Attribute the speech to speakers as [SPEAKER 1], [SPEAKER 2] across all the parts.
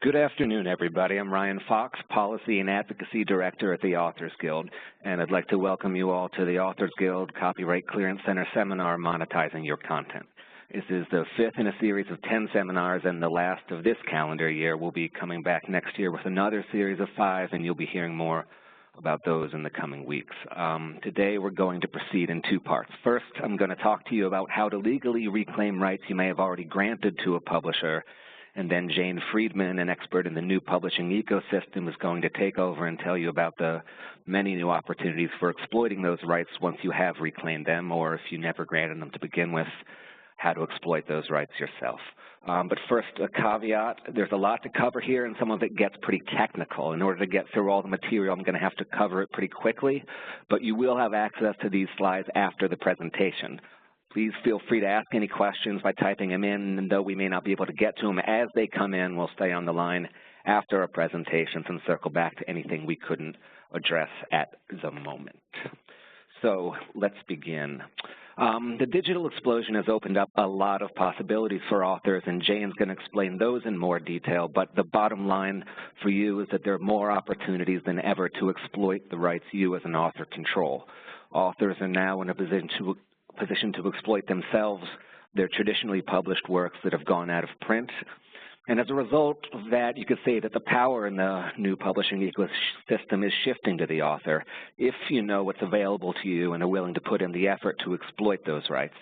[SPEAKER 1] Good afternoon, everybody. I'm Ryan Fox, Policy and Advocacy Director at the Authors Guild, and I'd like to welcome you all to the Authors Guild Copyright Clearance Center seminar, Monetizing Your Content. This is the fifth in a series of 10 seminars, and the last of this calendar year. We'll be coming back next year with another series of 5, and you'll be hearing more about those in the coming weeks. Today, we're going to proceed in 2 parts. First, I'm going to talk to you about how to legally reclaim rights you may have already granted to a publisher. And then Jane Friedman, an expert in the new publishing ecosystem, is going to take over and tell you about the many new opportunities for exploiting those rights once you have reclaimed them, or if you never granted them to begin with, how to exploit those rights yourself. But first, a caveat. There's a lot to cover here, and some of it gets pretty technical. In order to get through all the material, I'm going to have to cover it pretty quickly, but you will have access to these slides after the presentation. Please feel free to ask any questions by typing them in, and though we may not be able to get to them as they come in, we'll stay on the line after our presentations and circle back to anything we couldn't address at the moment. So let's begin. The digital explosion has opened up a lot of possibilities for authors, and Jane's going to explain those in more detail, but the bottom line for you is that there are more opportunities than ever to exploit the rights you as an author control. Authors are now in a position to exploit themselves their traditionally published works that have gone out of print. And as a result of that, you could say that the power in the new publishing ecosystem is shifting to the author if you know what's available to you and are willing to put in the effort to exploit those rights.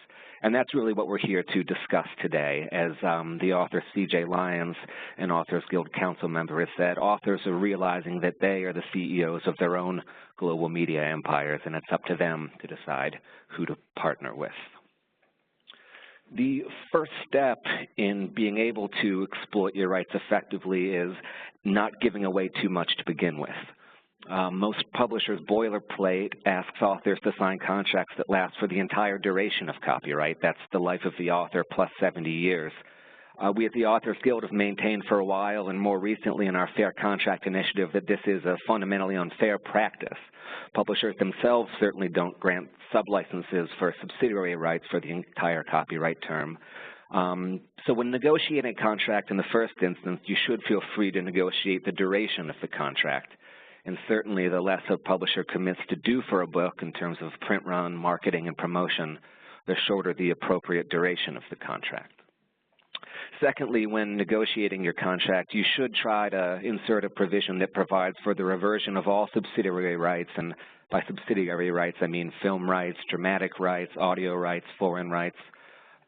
[SPEAKER 1] And that's really what we're here to discuss today. As the author C.J. Lyons, an Authors Guild Council member, has said, authors are realizing that they are the CEOs of their own global media empires, and it's up to them to decide who to partner with. The first step in being able to exploit your rights effectively is not giving away too much to begin with. Most publishers' boilerplate asks authors to sign contracts that last for the entire duration of copyright. That's the life of the author plus 70 years. We at the Authors Guild have maintained for a while, and more recently in our Fair Contract initiative, that this is a fundamentally unfair practice. Publishers themselves certainly don't grant sublicenses for subsidiary rights for the entire copyright term. So when negotiating a contract in the first instance, you should feel free to negotiate the duration of the contract. And certainly the less a publisher commits to do for a book in terms of print run, marketing, and promotion, the shorter the appropriate duration of the contract. Secondly, when negotiating your contract, you should try to insert a provision that provides for the reversion of all subsidiary rights, and by subsidiary rights I mean film rights, dramatic rights, audio rights, foreign rights,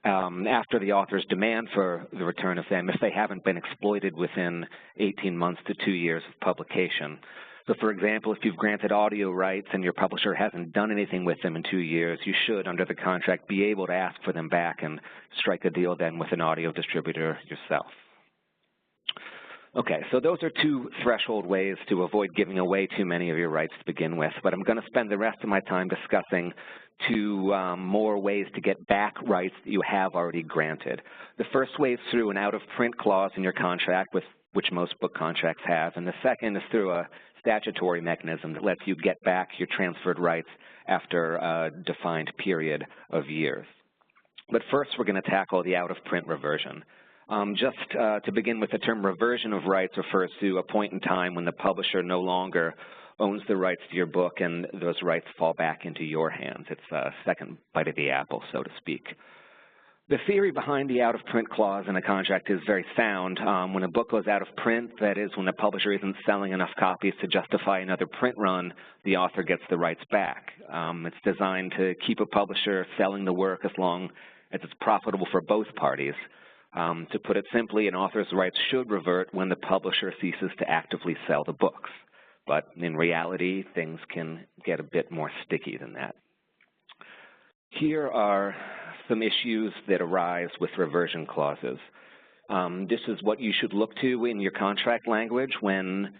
[SPEAKER 1] after the author's demand for the return of them if they haven't been exploited within 18 months to 2 years of publication. So, for example, if you've granted audio rights and your publisher hasn't done anything with them in 2 years, you should, under the contract, be able to ask for them back and strike a deal then with an audio distributor yourself. Okay, so those are 2 threshold ways to avoid giving away too many of your rights to begin with, but I'm going to spend the rest of my time discussing 2 more ways to get back rights that you have already granted. The first way is through an out-of-print clause in your contract, which most book contracts have, and the second is through a statutory mechanism that lets you get back your transferred rights after a defined period of years. But first, we're going to tackle the out-of-print reversion. Just to begin with, the term reversion of rights refers to a point in time when the publisher no longer owns the rights to your book and those rights fall back into your hands. It's a second bite of the apple, so to speak. The theory behind the out-of-print clause in a contract is very sound. When a book goes out of print, that is, when the publisher isn't selling enough copies to justify another print run, the author gets the rights back. It's designed to keep a publisher selling the work as long as it's profitable for both parties. To put it simply, an author's rights should revert when the publisher ceases to actively sell the books. But in reality, things can get a bit more sticky than that. Here are some issues that arise with reversion clauses. This is what you should look to in your contract language when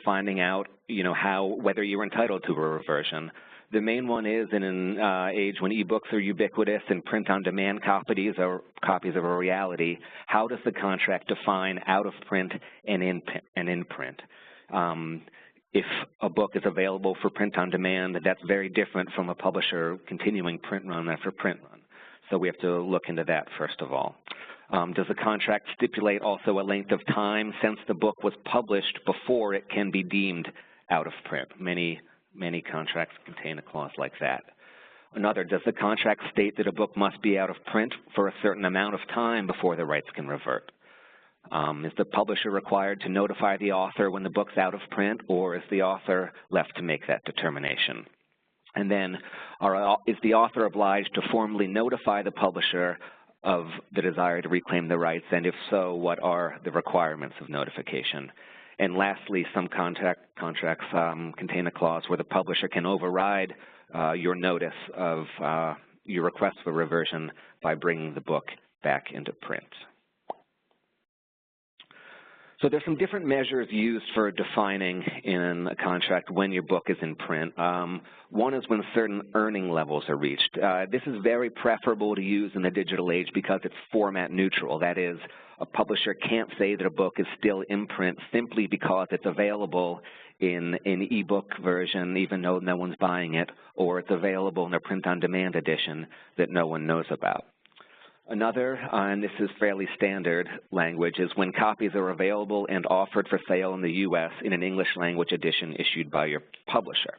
[SPEAKER 1] finding out, whether you're entitled to a reversion. The main one is in an age when ebooks are ubiquitous and print-on-demand copies are a reality, how does the contract define out of print and in print? If a book is available for print on demand, that's very different from a publisher continuing print run after print run. So we have to look into that first of all. Does the contract stipulate also a length of time since the book was published before it can be deemed out of print? Many contracts contain a clause like that. Another, does the contract state that a book must be out of print for a certain amount of time before the rights can revert? Is the publisher required to notify the author when the book's out of print, or is the author left to make that determination? And then, is the author obliged to formally notify the publisher of the desire to reclaim the rights, and if so, what are the requirements of notification? And lastly, some contracts contain a clause where the publisher can override your notice of your request for reversion by bringing the book back into print. So there's some different measures used for defining in a contract when your book is in print. One is when certain earning levels are reached. This is very preferable to use in the digital age because it's format neutral. That is, a publisher can't say that a book is still in print simply because it's available in an e-book version even though no one's buying it, or it's available in a print-on-demand edition that no one knows about. Another, and this is fairly standard language, is when copies are available and offered for sale in the U.S. in an English language edition issued by your publisher.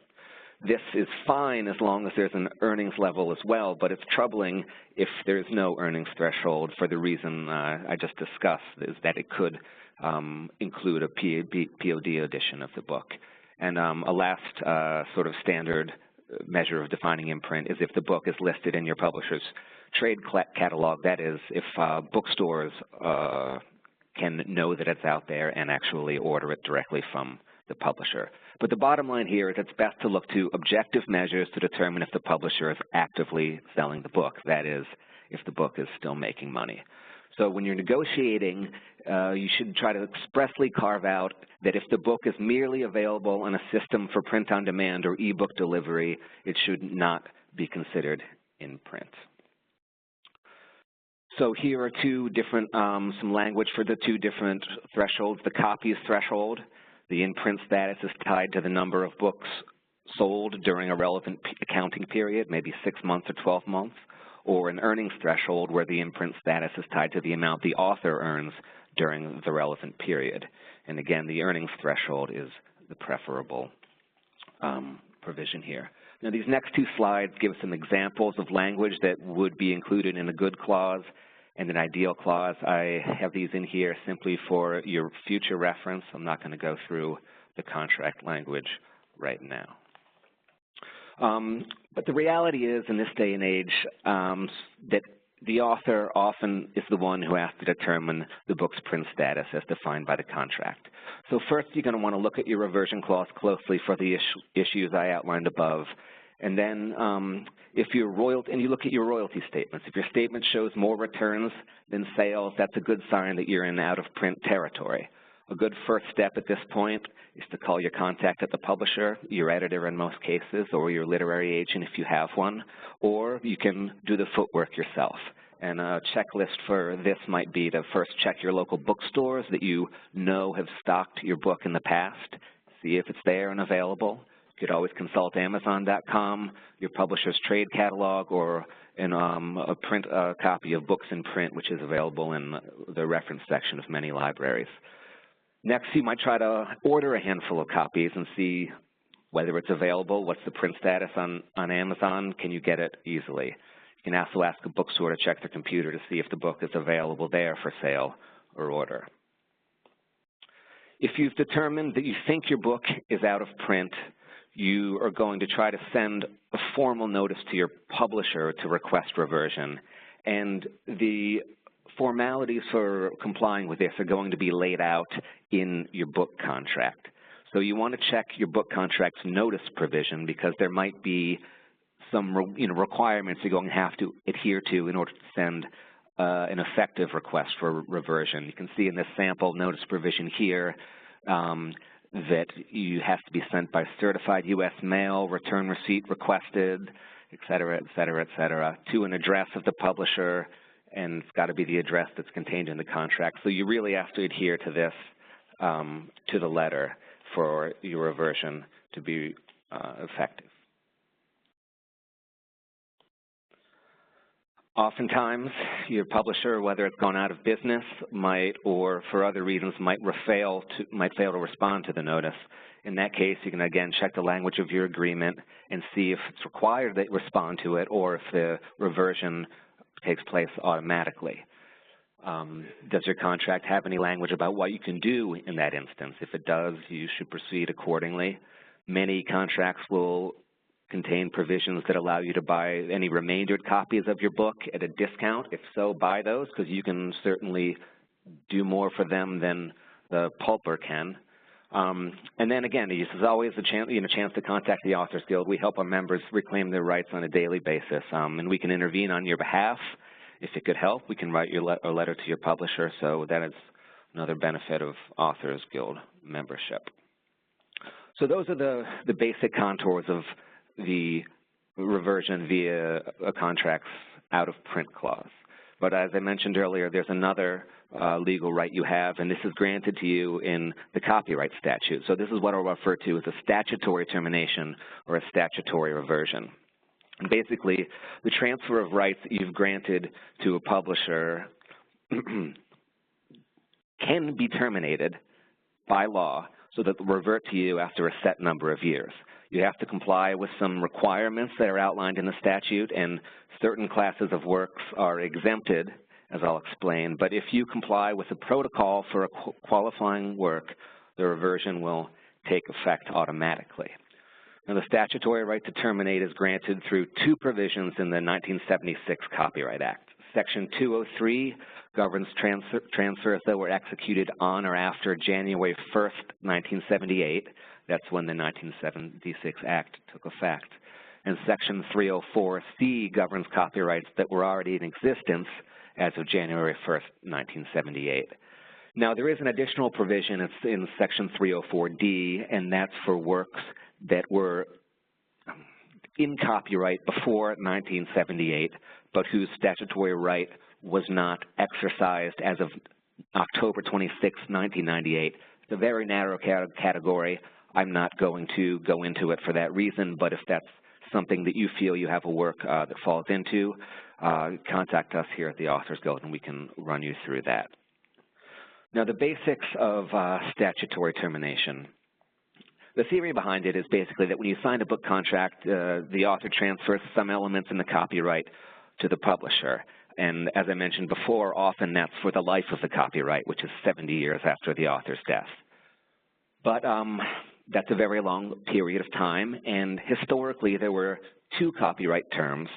[SPEAKER 1] This is fine as long as there's an earnings level as well, but it's troubling if there's no earnings threshold for the reason I just discussed, is that it could include a POD edition of the book. And a last sort of standard measure of defining in print is if the book is listed in your publisher's trade catalog, that is, if bookstores can know that it's out there and actually order it directly from the publisher. But the bottom line here is it's best to look to objective measures to determine if the publisher is actively selling the book, that is, if the book is still making money. So when you're negotiating, you should try to expressly carve out that if the book is merely available on a system for print-on-demand or e-book delivery, it should not be considered in print. So here are two different, some language for the two different thresholds. The copies threshold, the in-print status is tied to the number of books sold during a relevant accounting period, maybe 6 months or 12 months, or an earnings threshold where the in-print status is tied to the amount the author earns during the relevant period. And again, the earnings threshold is the preferable provision here. Now, these next two slides give some examples of language that would be included in a good clause and an ideal clause. I have these in here simply for your future reference. I'm not going to go through the contract language right now. But the reality is, in this day and age, that the author often is the one who has to determine the book's print status as defined by the contract. So first, you're going to want to look at your reversion clause closely for the issues I outlined above. And then if you're and you look at your royalty statements. If your statement shows more returns than sales, that's a good sign that you're in out-of-print territory. A good first step at this point is to call your contact at the publisher, your editor in most cases, or your literary agent if you have one, or you can do the footwork yourself. And a checklist for this might be to first check your local bookstores that you know have stocked your book in the past, see if it's there and available. You could always consult Amazon.com, your publisher's trade catalog, or a print copy of Books in Print, which is available in the reference section of many libraries. Next, you might try to order a handful of copies and see whether it's available, what's the print status on Amazon, can you get it easily. You can also ask a bookstore to check their computer to see if the book is available there for sale or order. If you've determined that you think your book is out of print, you are going to try to send a formal notice to your publisher to request reversion. And the formalities for complying with this are going to be laid out in your book contract. So you want to check your book contract's notice provision because there might be some requirements you're going to have to adhere to in order to send an effective request for reversion. You can see in this sample notice provision here that you have to be sent by certified U.S. mail, return receipt requested, et cetera, to an address of the publisher, and it's got to be the address that's contained in the contract. So you really have to adhere to this to the letter for your reversion to be effective. Oftentimes, your publisher, whether it's gone out of business, might, or for other reasons, might fail to respond to the notice. In that case, you can again check the language of your agreement and see if it's required that you respond to it or if the reversion takes place automatically. Does your contract have any language about what you can do in that instance? If it does, you should proceed accordingly. Many contracts will contain provisions that allow you to buy any remaindered copies of your book at a discount. If so, buy those, because you can certainly do more for them than the pulper can. And then again, this is always a chance to contact the Authors Guild. We help our members reclaim their rights on a daily basis, and we can intervene on your behalf. If it could help, we can write a letter to your publisher, so that is another benefit of Authors Guild membership. So those are the basic contours of the reversion via a contract's out-of-print clause. But as I mentioned earlier, there's another legal right you have, and this is granted to you in the copyright statute. So this is what I'll refer to as a statutory termination or a statutory reversion. And basically, the transfer of rights that you've granted to a publisher can be terminated by law so that they'll revert to you after a set number of years. You have to comply with some requirements that are outlined in the statute, and certain classes of works are exempted, as I'll explain. But if you comply with the protocol for a qualifying work, the reversion will take effect automatically. Now, the statutory right to terminate is granted through two provisions in the 1976 Copyright Act. Section 203 governs transfers that were executed on or after January 1st, 1978. That's when the 1976 Act took effect. And Section 304C governs copyrights that were already in existence as of January 1st, 1978. Now, there is an additional provision. It's in Section 304D, and that's for works that were in copyright before 1978, but whose statutory right was not exercised as of October 26, 1998. It's a very narrow category. I'm not going to go into it for that reason, but if that's something that you feel you have a work that falls into, contact us here at the Authors Guild and we can run you through that. Now, the basics of statutory termination. The theory behind it is basically that when you sign a book contract, the author transfers some elements in the copyright to the publisher. And as I mentioned before, often that's for the life of the copyright, which is 70 years after the author's death. But that's a very long period of time, and historically there were two copyright terms.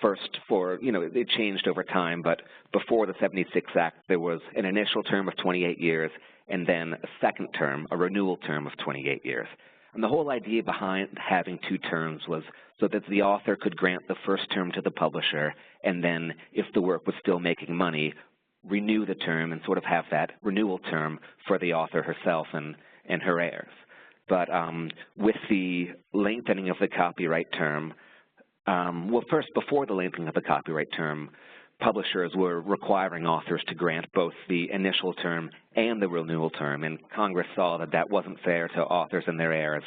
[SPEAKER 1] First it changed over time, but before the 76 Act, there was an initial term of 28 years and then a second term, a renewal term of 28 years. And the whole idea behind having two terms was so that the author could grant the first term to the publisher, and then if the work was still making money, renew the term and sort of have that renewal term for the author herself and her heirs. But with the lengthening of the copyright term, well, first, before the lengthening of the copyright term, publishers were requiring authors to grant both the initial term and the renewal term, and Congress saw that that wasn't fair to authors and their heirs.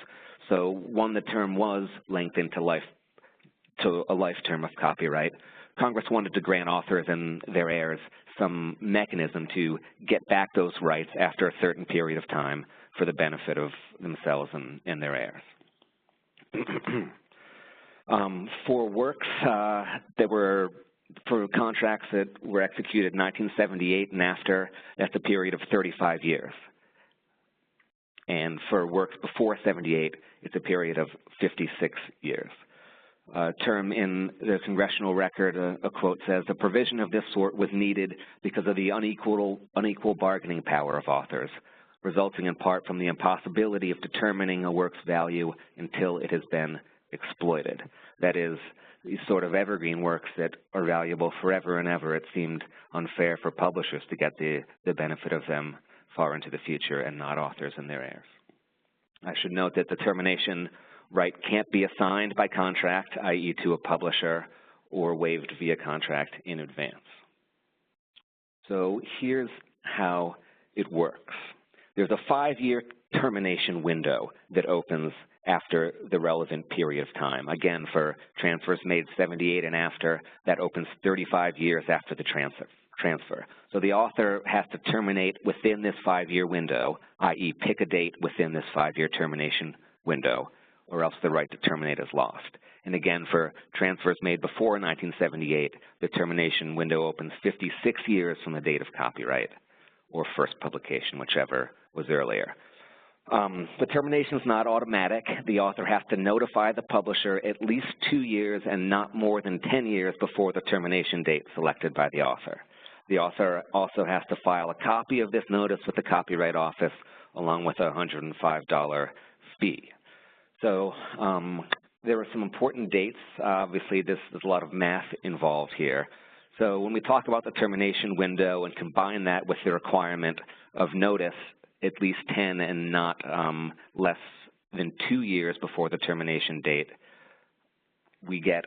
[SPEAKER 1] So when the term was lengthened to a life term of copyright, Congress wanted to grant authors and their heirs some mechanism to get back those rights after a certain period of time for the benefit of themselves and their heirs. For works for contracts that were executed in 1978 and after, that's a period of 35 years. And for works before 78, it's a period of 56 years. A term in the congressional record, a quote says, "A provision of this sort was needed because of the unequal bargaining power of authors, resulting in part from the impossibility of determining a work's value until it has been exploited." That is, these sort of evergreen works that are valuable forever and ever, it seemed unfair for publishers to get the benefit of them far into the future and not authors and their heirs. I should note that the termination right can't be assigned by contract, i.e. to a publisher, or waived via contract in advance. So here's how it works. there's a 5-year termination window that opens after the relevant period of time. Again, for transfers made 78 and after, that opens 35 years after the transfer. So the author has to terminate within this 5-year window, i.e. pick a date within this 5-year termination window, or else the right to terminate is lost. And again, for transfers made before 1978, the termination window opens 56 years from the date of copyright or first publication, whichever was earlier. The termination is not automatic. The author has to notify the publisher at least 2 years and not more than 10 years before the termination date selected by the author. The author also has to file a copy of this notice with the Copyright Office along with a $105 fee. So there are some important dates. Obviously, there's a lot of math involved here. So when we talk about the termination window and combine that with the requirement of notice at least 10 and not less than 2 years before the termination date, we get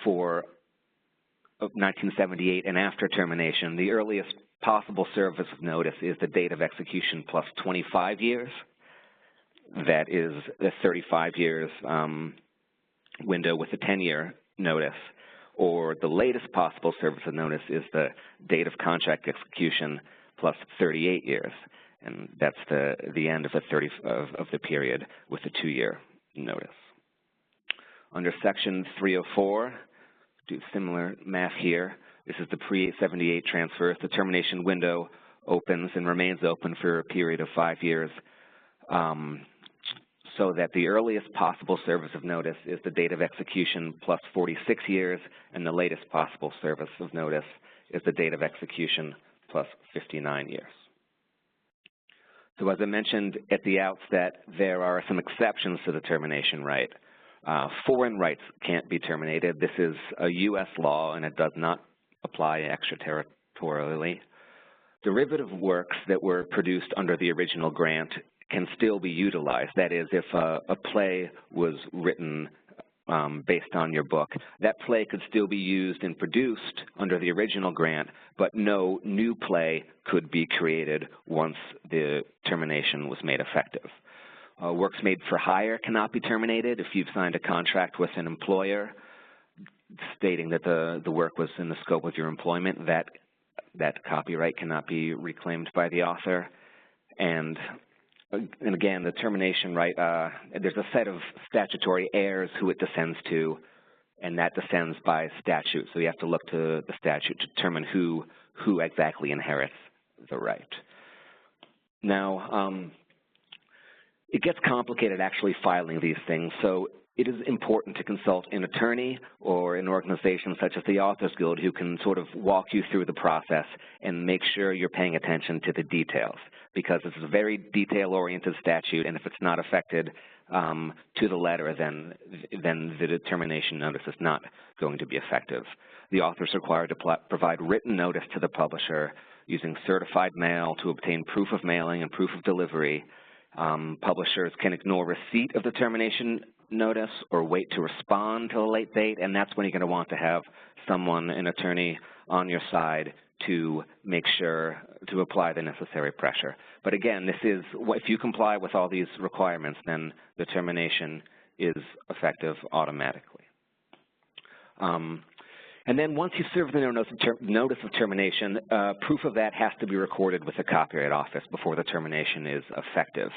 [SPEAKER 1] for 1978 and after termination, the earliest possible service of notice is the date of execution plus 25 years. That is the 35 years window with a 10-year notice, or the latest possible service of notice is the date of contract execution plus 38 years, and that's the end of the period with a 2-year notice. Under Section 304, do similar math here. This is the pre-78 transfers. The termination window opens and remains open for a period of 5 years, so that the earliest possible service of notice is the date of execution plus 46 years, and the latest possible service of notice is the date of execution plus 59 years. So as I mentioned at the outset, there are some exceptions to the termination right. Foreign rights can't be terminated. This is a U.S. law, and it does not apply extraterritorially. Derivative works that were produced under the original grant can still be utilized. That is, if a play was written based on your book, that play could still be used and produced under the original grant, but no new play could be created once the termination was made effective. Works made for hire cannot be terminated. If you've signed a contract with an employer stating that the work was in the scope of your employment, that copyright cannot be reclaimed by the author. And again, the termination right, there's a set of statutory heirs who it descends to, and that descends by statute. So you have to look to the statute to determine who exactly inherits the right. Now, it gets complicated actually filing these things, so it is important to consult an attorney or an organization such as the Authors Guild who can sort of walk you through the process and make sure you're paying attention to the details, because it's a very detail-oriented statute, and if it's not affected to the letter, then the determination notice is not going to be effective. The author is required to provide written notice to the publisher using certified mail to obtain proof of mailing and proof of delivery. Publishers can ignore receipt of the termination notice or wait to respond till a late date, and that's when you're going to want to have someone, an attorney, on your side to make sure to apply the necessary pressure. But again, this is, if you comply with all these requirements, then the termination is effective automatically. And then once you serve the notice of termination, proof of that has to be recorded with the Copyright Office before the termination is effective.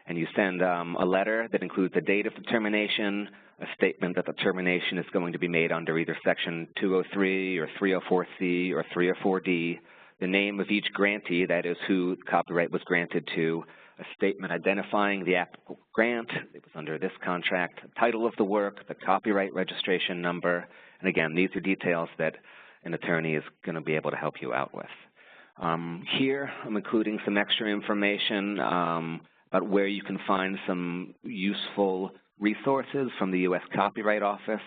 [SPEAKER 1] And you send a letter that includes the date of the termination, a statement that the termination is going to be made under either Section 203 or 304C or 304D, the name of each grantee, that is who the copyright was granted to, a statement identifying the applicable grant, it was under this contract, the title of the work, the copyright registration number, and again, these are details that an attorney is going to be able to help you out with. Here, I'm including some extra information about where you can find some useful resources from the U.S. Copyright Office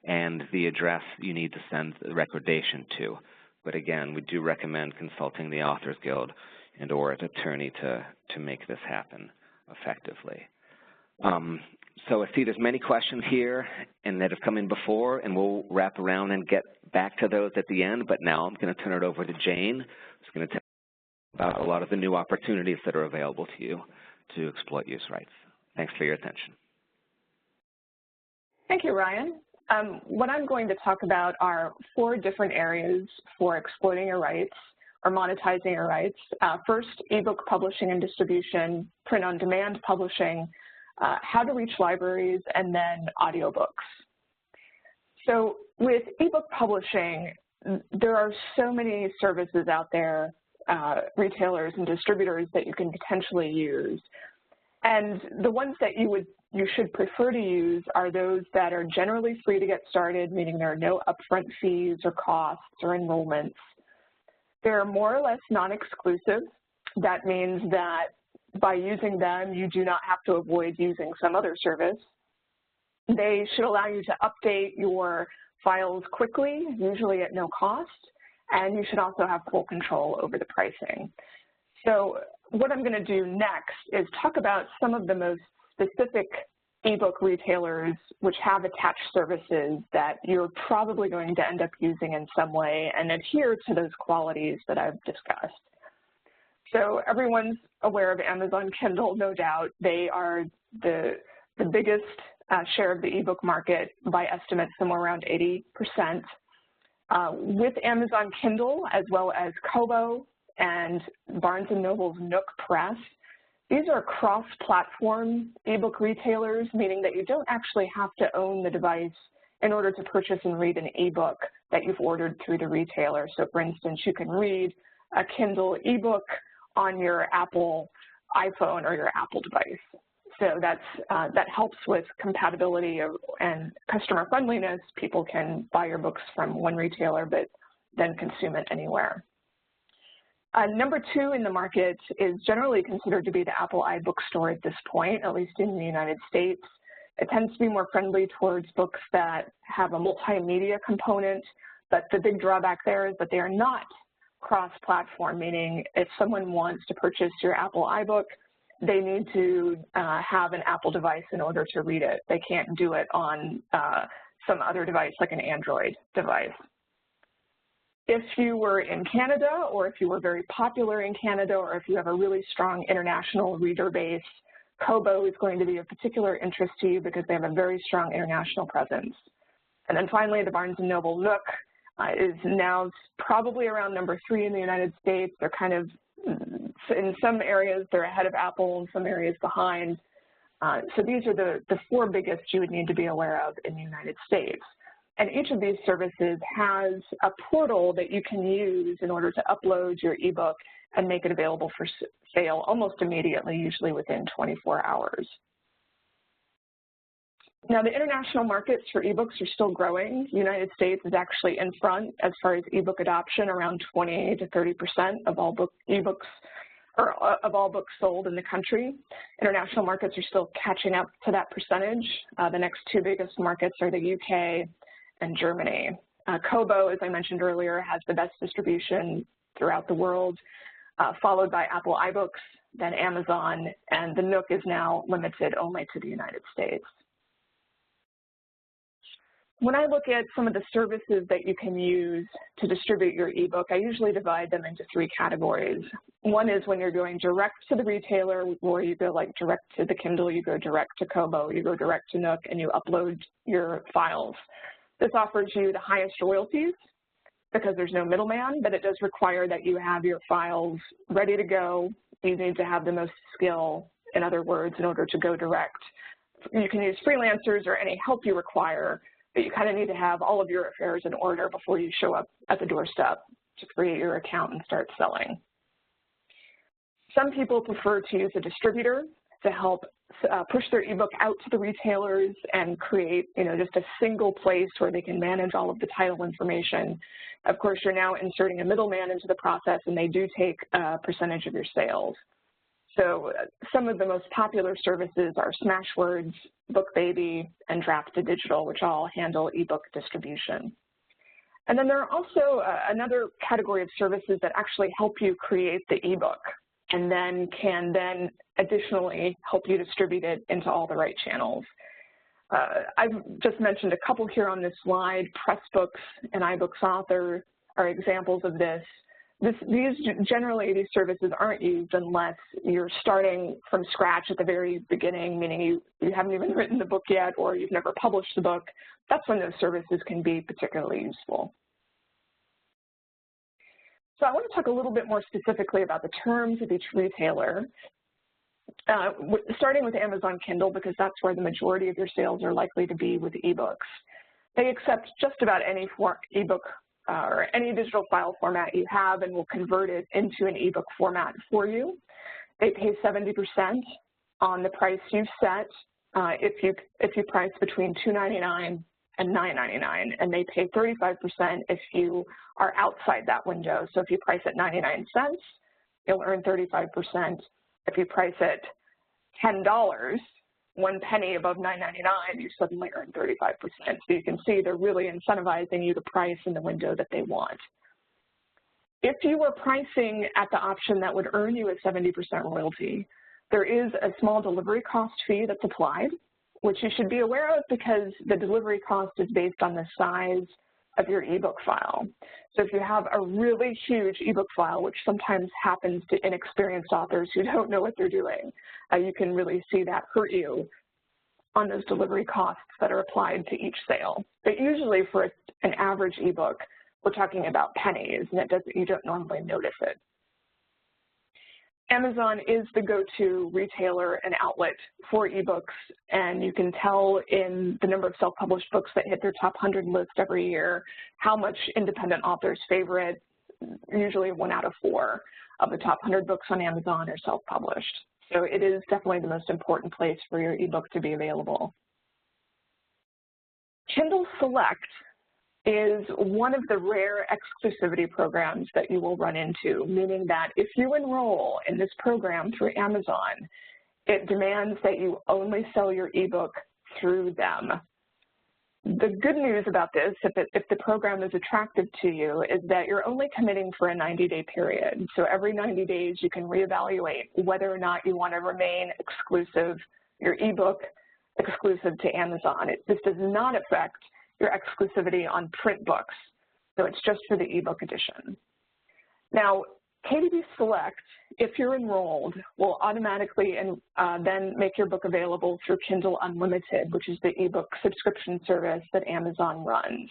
[SPEAKER 1] and the address you need to send the recordation to. But again, we do recommend consulting the Authors Guild and or an attorney to make this happen effectively. So I see there's many questions here and that have come in before, and we'll wrap around and get back to those at the end. But now I'm going to turn it over to Jane, who's going to about a lot of the new opportunities that are available to you to exploit use rights. Thanks for your attention.
[SPEAKER 2] Thank you, Ryan. What I'm going to talk about are 4 different areas for exploiting your rights or monetizing your rights. First, ebook publishing and distribution, print-on-demand publishing, how to reach libraries, and then audiobooks. So with ebook publishing, there are so many services out there, retailers and distributors that you can potentially use. And the ones that you should prefer to use are those that are generally free to get started, meaning there are no upfront fees or costs or enrollments. They're more or less non-exclusive. That means that by using them, you do not have to avoid using some other service. They should allow you to update your files quickly, usually at no cost, and you should also have full control over the pricing. So what I'm going to do next is talk about some of the most specific ebook retailers which have attached services that you're probably going to end up using in some way and adhere to those qualities that I've discussed. So everyone's aware of Amazon Kindle, no doubt. They are the biggest share of the ebook market by estimate, somewhere around 80%. With Amazon Kindle, as well as Kobo and Barnes & Noble's Nook Press, these are cross-platform ebook retailers, meaning that you don't actually have to own the device in order to purchase and read an ebook that you've ordered through the retailer. So for instance, you can read a Kindle ebook on your Apple iPhone or your Apple device. So that helps with compatibility and customer friendliness. People can buy your books from one retailer, but then consume it anywhere. Number 2 in the market is generally considered to be the Apple iBook Store at this point, at least in the United States. It tends to be more friendly towards books that have a multimedia component, but the big drawback there is that they are not cross-platform, meaning if someone wants to purchase your Apple iBook, they need to have an Apple device in order to read it. They can't do it on some other device like an Android device. If you were in Canada, or if you were very popular in Canada, or if you have a really strong international reader base, Kobo is going to be of particular interest to you because they have a very strong international presence. And then finally, the Barnes & Noble Nook is now probably around number 3 in the United States. They're kind of, in some areas, they're ahead of Apple, in some areas behind. So these are the 4 biggest you would need to be aware of in the United States. And each of these services has a portal that you can use in order to upload your ebook and make it available for sale almost immediately, usually within 24 hours. Now, the international markets for ebooks are still growing. The United States is actually in front as far as ebook adoption, around 20 to 30% of all ebooks or of all books sold in the country. International markets are still catching up to that percentage. The next 2 biggest markets are the UK and Germany. Kobo, as I mentioned earlier, has the best distribution throughout the world, followed by Apple iBooks, then Amazon, and the Nook is now limited only to the United States. When I look at some of the services that you can use to distribute your ebook, I usually divide them into 3 categories. One is when you're going direct to the retailer, or you go like direct to the Kindle, you go direct to Kobo, you go direct to Nook, and you upload your files. This offers you the highest royalties because there's no middleman, but it does require that you have your files ready to go. You need to have the most skill, in other words, in order to go direct. You can use freelancers or any help you require, but you kind of need to have all of your affairs in order before you show up at the doorstep to create your account and start selling. Some people prefer to use a distributor to help push their ebook out to the retailers and create, just a single place where they can manage all of the title information. Of course, you're now inserting a middleman into the process, and they do take a percentage of your sales. So some of the most popular services are Smashwords, BookBaby, and Draft2Digital, which all handle ebook distribution. And then there are also another category of services that actually help you create the ebook and then can additionally help you distribute it into all the right channels. I've just mentioned a couple here on this slide. Pressbooks and iBooks Author are examples of this. Generally, these services aren't used unless you're starting from scratch at the very beginning, meaning you haven't even written the book yet or you've never published the book. That's when those services can be particularly useful. So I want to talk a little bit more specifically about the terms of each retailer, starting with Amazon Kindle, because that's where the majority of your sales are likely to be with ebooks. They accept just about any ebook or any digital file format you have and will convert it into an ebook format for you. They pay 70% on the price you've set if you price between $2.99 and $9.99, and they pay 35% if you are outside that window. So if you price at 99 cents, you'll earn 35%. If you price at $10, 1 penny above $9.99, you suddenly earn 35%. So you can see they're really incentivizing you to price in the window that they want. If you were pricing at the option that would earn you a 70% royalty, there is a small delivery cost fee that's applied, which you should be aware of because the delivery cost is based on the size of your ebook file. So if you have a really huge ebook file, which sometimes happens to inexperienced authors who don't know what they're doing, you can really see that hurt you on those delivery costs that are applied to each sale. But usually for an average ebook, we're talking about pennies, and you don't normally notice it. Amazon is the go-to retailer and outlet for ebooks, and you can tell in the number of self-published books that hit their top 100 list every year how much independent authors favor it. Usually 1 out of 4 of the top 100 books on Amazon are self-published. So it is definitely the most important place for your ebook to be available. Kindle Select is one of the rare exclusivity programs that you will run into, meaning that if you enroll in this program through Amazon, it demands that you only sell your ebook through them. The good news about this, if the program is attractive to you, is that you're only committing for a 90-day period. So every 90 days you can reevaluate whether or not you want to remain exclusive, your ebook exclusive to Amazon. This does not affect your exclusivity on print books, so it's just for the ebook edition. Now, KDP Select, if you're enrolled, will automatically then make your book available through Kindle Unlimited, which is the ebook subscription service that Amazon runs.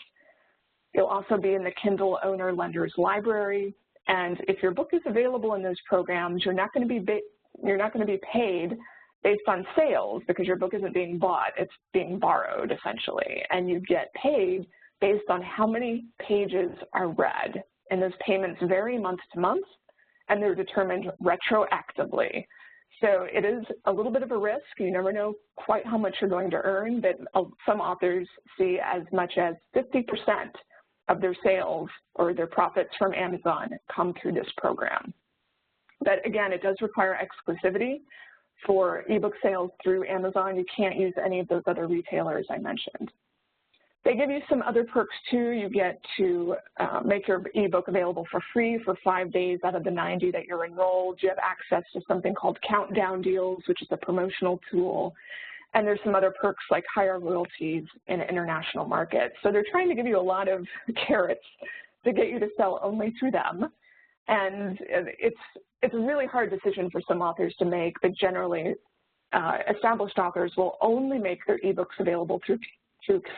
[SPEAKER 2] You'll also be in the Kindle Owner Lenders Library, and if your book is available in those programs, you're not going to be paid based on sales because your book isn't being bought, it's being borrowed essentially, and you get paid based on how many pages are read. And those payments vary month to month, and they're determined retroactively. So it is a little bit of a risk. You never know quite how much you're going to earn, but some authors see as much as 50% of their sales or their profits from Amazon come through this program. But again, it does require exclusivity. For ebook sales through Amazon, you can't use any of those other retailers I mentioned. They give you some other perks too. You get to make your ebook available for free for 5 days out of the 90 that you're enrolled. You have access to something called countdown deals, which is a promotional tool. And there's some other perks like higher royalties in international markets. So they're trying to give you a lot of carrots to get you to sell only through them. And it's a really hard decision for some authors to make, but generally established authors will only make their ebooks available through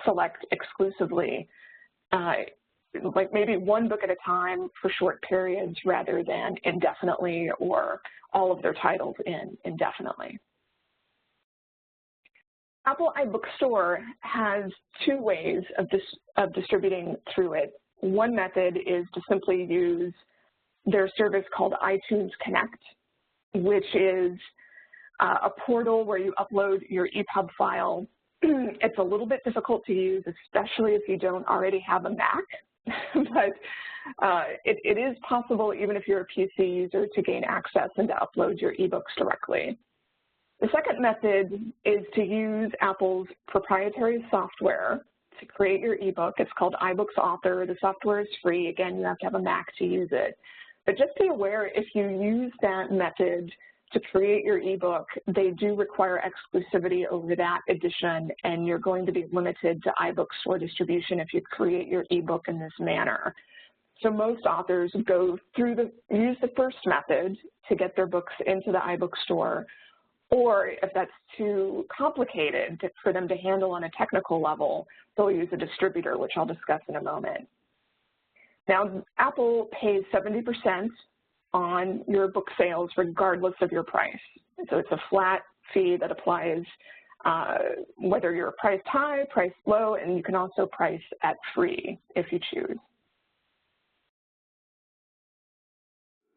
[SPEAKER 2] Select exclusively, like maybe 1 book at a time for short periods rather than indefinitely or all of their titles indefinitely. Apple iBookstore has 2 ways of distributing through it. One method is to simply use their service called iTunes Connect, which is a portal where you upload your EPUB file. It's a little bit difficult to use, especially if you don't already have a Mac, but it is possible, even if you're a PC user, to gain access and to upload your ebooks directly. The second method is to use Apple's proprietary software to create your ebook. It's called iBooks Author. The software is free. Again, you have to have a Mac to use it. But just be aware, if you use that method to create your ebook, they do require exclusivity over that edition, and you're going to be limited to iBookstore distribution if you create your ebook in this manner. So most authors use the first method to get their books into the iBook store, or if that's too complicated for them to handle on a technical level, they'll use a distributor, which I'll discuss in a moment. Now, Apple pays 70% on your book sales regardless of your price. So it's a flat fee that applies whether you're priced high, priced low, and you can also price at free if you choose.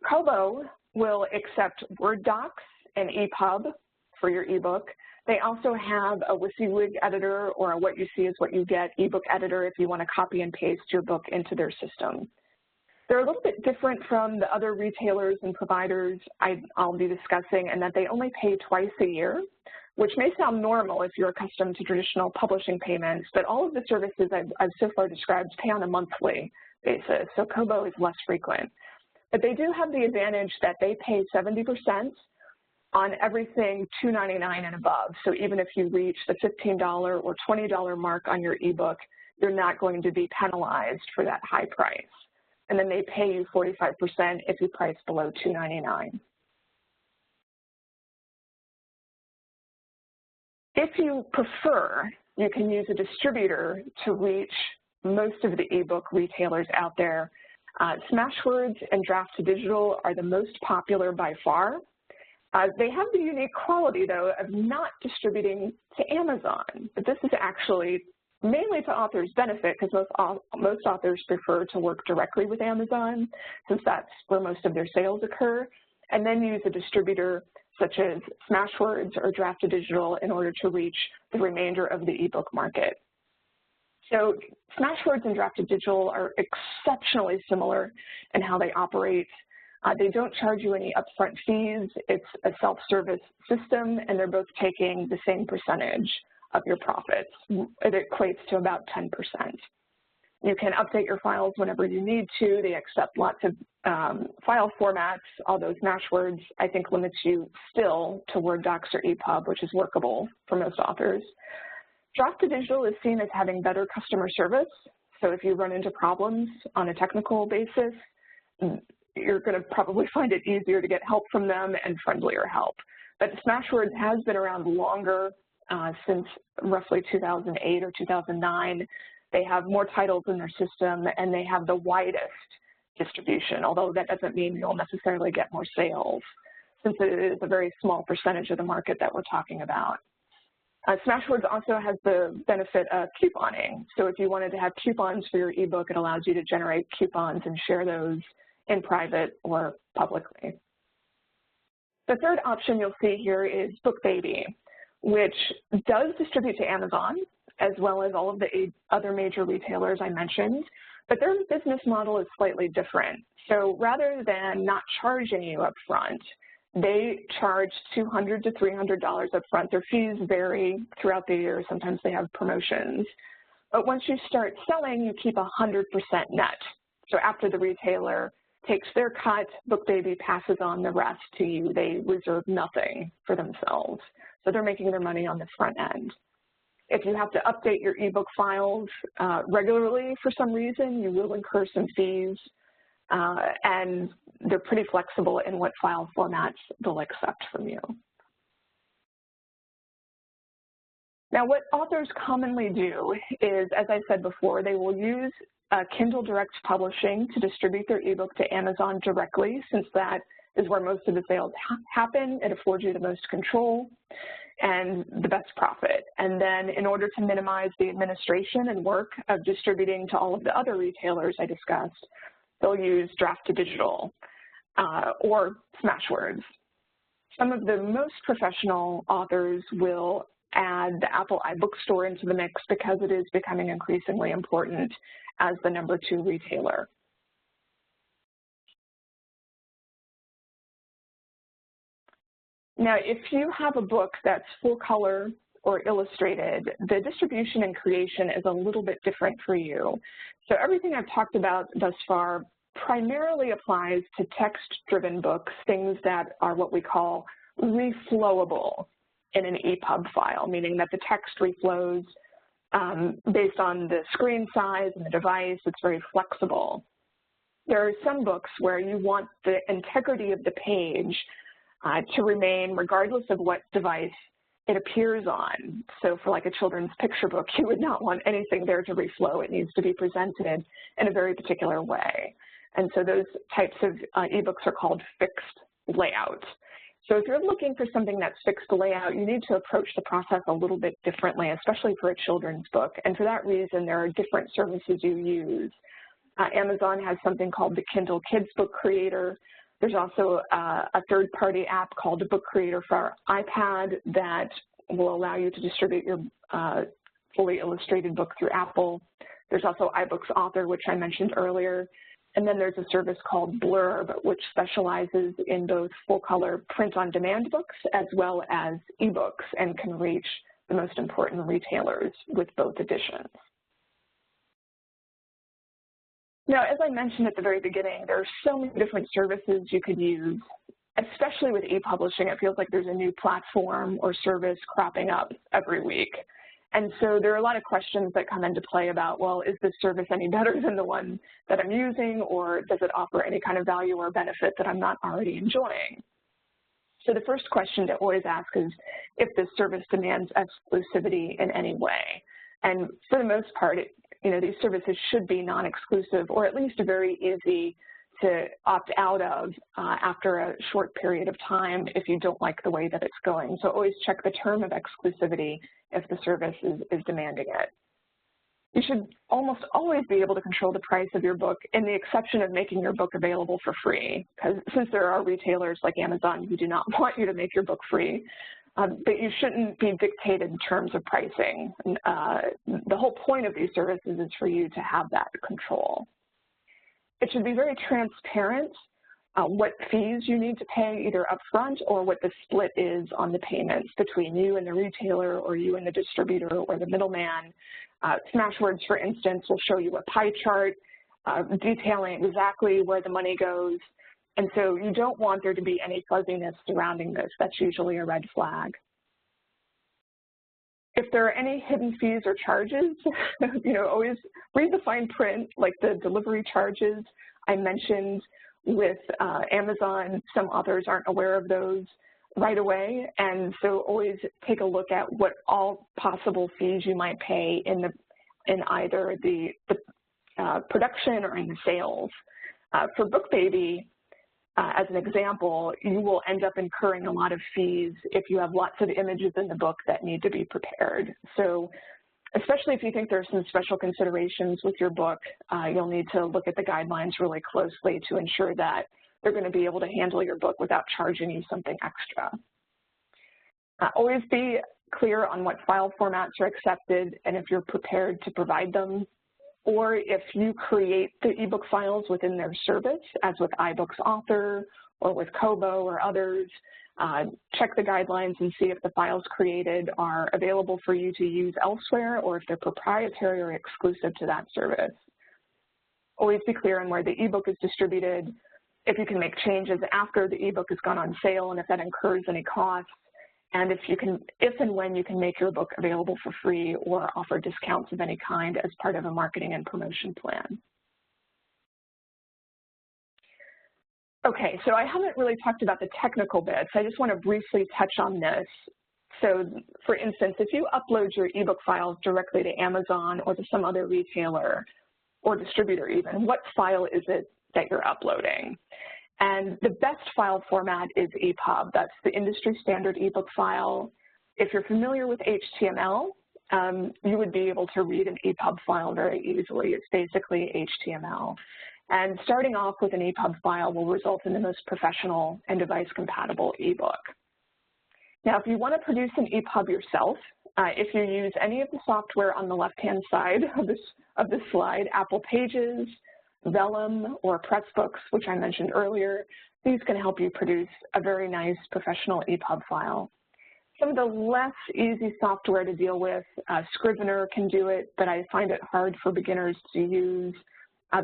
[SPEAKER 2] Kobo will accept Word docs and EPUB for your ebook. They also have a WYSIWYG editor or a what you see is what you get ebook editor if you want to copy and paste your book into their system. They're a little bit different from the other retailers and providers I'll be discussing in that they only pay twice a year, which may sound normal if you're accustomed to traditional publishing payments, but all of the services I've so far described pay on a monthly basis, so Kobo is less frequent. But they do have the advantage that they pay 70% on everything $2.99 and above. So even if you reach the $15 or $20 mark on your ebook, you're not going to be penalized for that high price. And then they pay you 45% if you price below $2.99. If you prefer, you can use a distributor to reach most of the ebook retailers out there. Smashwords and Draft2Digital are the most popular by far. They have the unique quality, though, of not distributing to Amazon. But this is actually mainly to authors' benefit because most authors prefer to work directly with Amazon since that's where most of their sales occur, and then use a distributor such as Smashwords or Draft2Digital in order to reach the remainder of the ebook market. So Smashwords and Draft2Digital are exceptionally similar in how they operate. They don't charge you any upfront fees. It's a self-service system, and they're both taking the same percentage of your profits. It equates to about 10%. You can update your files whenever you need to. They accept lots of file formats, although Smashwords, I think, limits you still to Word docs or EPUB, which is workable for most authors. Draft2Digital is seen as having better customer service. So if you run into problems on a technical basis, you're going to probably find it easier to get help from them and friendlier help. But Smashwords has been around longer, since roughly 2008 or 2009. They have more titles in their system, and they have the widest distribution, although that doesn't mean you'll necessarily get more sales, since it is a very small percentage of the market that we're talking about. Smashwords also has the benefit of couponing. So if you wanted to have coupons for your ebook, it allows you to generate coupons and share those in private or publicly. The third option you'll see here is BookBaby, which does distribute to Amazon, as well as all of the other major retailers I mentioned, but their business model is slightly different. So rather than not charging you up front, they charge $200 to $300 up front. Their fees vary throughout the year. Sometimes they have promotions. But once you start selling, you keep 100% net. So after the retailer takes their cut, BookBaby passes on the rest to you. They reserve nothing for themselves. So they're making their money on the front end. If you have to update your ebook files regularly for some reason, you will incur some fees, and they're pretty flexible in what file formats they'll accept from you. Now, what authors commonly do is, as I said before, they will use Kindle Direct Publishing to distribute their ebook to Amazon directly, since that is where most of the sales happen. It affords you the most control and the best profit. And then in order to minimize the administration and work of distributing to all of the other retailers I discussed, they'll use Draft2Digital or Smashwords. Some of the most professional authors will add the Apple iBook Store into the mix because it is becoming increasingly important as the #2 retailer. Now, if you have a book that's full color or illustrated, the distribution and creation is a little bit different for you. So everything I've talked about thus far primarily applies to text-driven books, things that are what we call reflowable in an EPUB file, meaning that the text reflows based on the screen size and the device. It's very flexible. There are some books where you want the integrity of the page to remain regardless of what device it appears on. So for like a children's picture book, you would not want anything there to reflow. It needs to be presented in a very particular way. And so those types of ebooks are called fixed layout. So if you're looking for something that's fixed layout, you need to approach the process a little bit differently, especially for a children's book. And for that reason, there are different services you use. Amazon has something called the Kindle Kids Book Creator. There's also a third-party app called the Book Creator for iPad that will allow you to distribute your fully illustrated book through Apple. There's also iBooks Author, which I mentioned earlier. And then there's a service called Blurb, which specializes in both full-color print-on-demand books as well as ebooks and can reach the most important retailers with both editions. Now, as I mentioned at the very beginning, there are so many different services you could use, especially with e-publishing. It feels like there's a new platform or service cropping up every week. And so there are a lot of questions that come into play about, well, is this service any better than the one that I'm using, or does it offer any kind of value or benefit that I'm not already enjoying? So the first question to always ask is if this service demands exclusivity in any way. And for the most part, these services should be non-exclusive, or at least very easy to opt out of after a short period of time if you don't like the way that it's going. So always check the term of exclusivity if the service is demanding it. You should almost always be able to control the price of your book, in the exception of making your book available for free, because since there are retailers like Amazon who do not want you to make your book free, but you shouldn't be dictated in terms of pricing. The whole point of these services is for you to have that control. It should be very transparent what fees you need to pay either upfront or what the split is on the payments between you and the retailer or you and the distributor or the middleman. Smashwords, for instance, will show you a pie chart detailing exactly where the money goes. And so you don't want there to be any fuzziness surrounding this. That's usually a red flag. If there are any hidden fees or charges, always read the fine print, like the delivery charges I mentioned with Amazon. Some authors aren't aware of those right away, and so always take a look at what all possible fees you might pay in either the production or in the sales. For BookBaby, as an example, you will end up incurring a lot of fees if you have lots of images in the book that need to be prepared. So especially if you think there's some special considerations with your book, you'll need to look at the guidelines really closely to ensure that they're going to be able to handle your book without charging you something extra. Always be clear on what file formats are accepted and if you're prepared to provide them, or if you create the ebook files within their service, as with iBooks Author or with Kobo or others. Check the guidelines and see if the files created are available for you to use elsewhere or if they're proprietary or exclusive to that service. Always be clear on where the ebook is distributed, if you can make changes after the ebook has gone on sale and if that incurs any costs, and if and when you can make your book available for free or offer discounts of any kind as part of a marketing and promotion plan. Okay, so I haven't really talked about the technical bits. I just want to briefly touch on this. So for instance, if you upload your ebook files directly to Amazon or to some other retailer or distributor even, what file is it that you're uploading? And the best file format is EPUB. That's the industry standard ebook file. If you're familiar with HTML, you would be able to read an EPUB file very easily. It's basically HTML. And starting off with an EPUB file will result in the most professional and device-compatible ebook. Now, if you want to produce an EPUB yourself, if you use any of the software on the left-hand side of this slide, Apple Pages, Vellum, or Pressbooks, which I mentioned earlier, these can help you produce a very nice professional EPUB file. Some of the less easy software to deal with, Scrivener can do it, but I find it hard for beginners to use.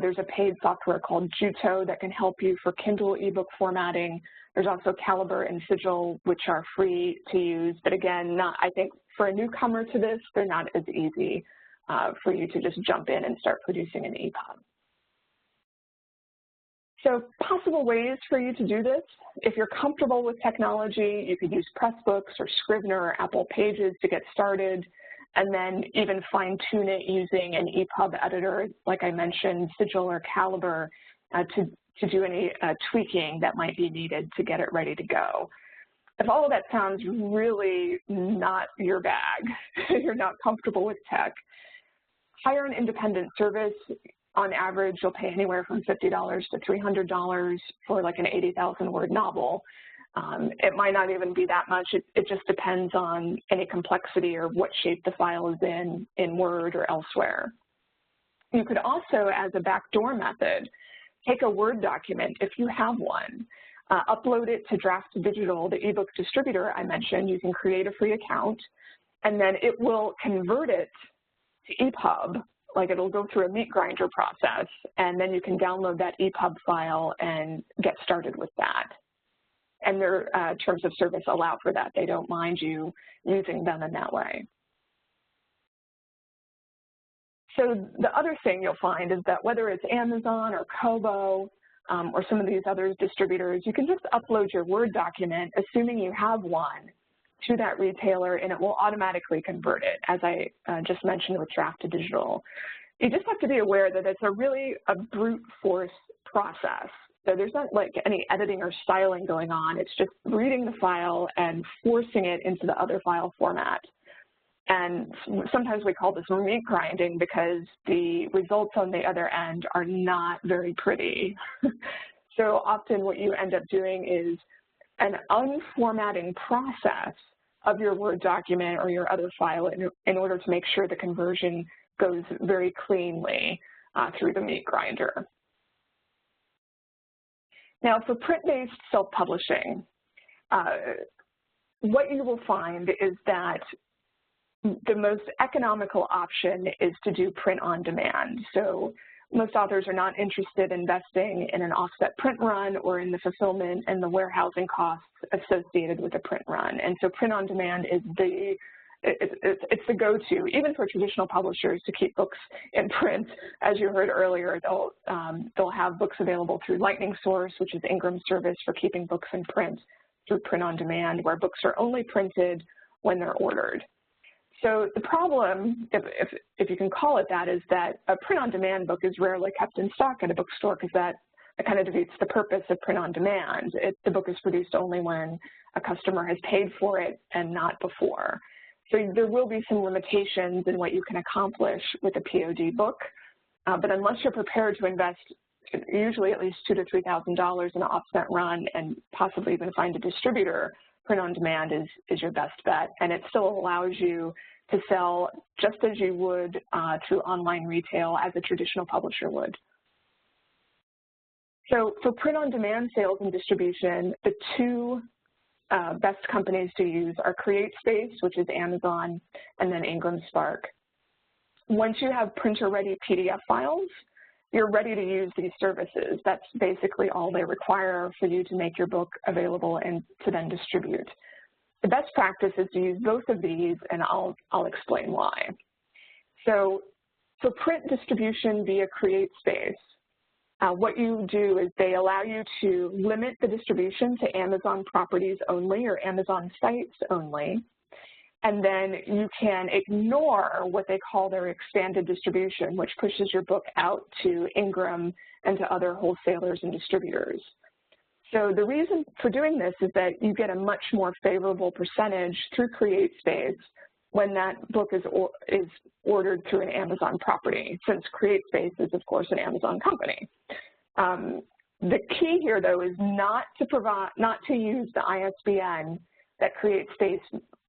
[SPEAKER 2] There's a paid software called Juto that can help you for Kindle ebook formatting. There's also Calibre and Sigil, which are free to use, but again, I think for a newcomer to this, they're not as easy for you to just jump in and start producing an EPUB. So possible ways for you to do this: if you're comfortable with technology, you could use Pressbooks or Scrivener or Apple Pages to get started, and then even fine-tune it using an EPUB editor, like I mentioned, Sigil or Caliber, to do any tweaking that might be needed to get it ready to go. If all of that sounds really not your bag, you're not comfortable with tech, hire an independent service. On average, you'll pay anywhere from $50 to $300 for like an 80,000-word novel. It might not even be that much. It just depends on any complexity or what shape the file is in Word or elsewhere. You could also, as a backdoor method, take a Word document, if you have one, upload it to Draft Digital, the ebook distributor I mentioned. You can create a free account, and then it will convert it to EPUB. Like, it'll go through a meat grinder process, and then you can download that EPUB file and get started with that. And their terms of service allow for that. They don't mind you using them in that way. So the other thing you'll find is that whether it's Amazon or Kobo or some of these other distributors, you can just upload your Word document, assuming you have one, to that retailer, and it will automatically convert it, as I just mentioned with Draft to Digital. You just have to be aware that it's a brute force process. So there's not like any editing or styling going on. It's just reading the file and forcing it into the other file format. And sometimes we call this meat grinding because the results on the other end are not very pretty. So often what you end up doing is an unformatting process of your Word document or your other file in order to make sure the conversion goes very cleanly through the meat grinder. Now, for print-based self-publishing, what you will find is that the most economical option is to do print on demand. So most authors are not interested in investing in an offset print run or in the fulfillment and the warehousing costs associated with a print run. And so print on demand is it's the go-to, even for traditional publishers, to keep books in print. As you heard earlier, they'll have books available through Lightning Source, which is Ingram's service for keeping books in print, through print on demand, where books are only printed when they're ordered. So the problem, if you can call it that, is that a print-on-demand book is rarely kept in stock at a bookstore because that kind of defeats the purpose of print-on-demand. The book is produced only when a customer has paid for it and not before. So there will be some limitations in what you can accomplish with a POD book, but unless you're prepared to invest usually at least $2,000 to $3,000 in an offset run and possibly even find a distributor, print-on-demand is your best bet, and it still allows you to sell just as you would through online retail as a traditional publisher would. So for print-on-demand sales and distribution, the two best companies to use are CreateSpace, which is Amazon, and then Ingram Spark. Once you have printer-ready PDF files, you're ready to use these services. That's basically all they require for you to make your book available and to then distribute. The best practice is to use both of these, and I'll explain why. So for print distribution via CreateSpace, what you do is they allow you to limit the distribution to Amazon properties only or Amazon sites only. And then you can ignore what they call their expanded distribution, which pushes your book out to Ingram and to other wholesalers and distributors. So the reason for doing this is that you get a much more favorable percentage through CreateSpace when that book is ordered through an Amazon property, since CreateSpace is, of course, an Amazon company. The key here, though, is not to use the ISBN that CreateSpace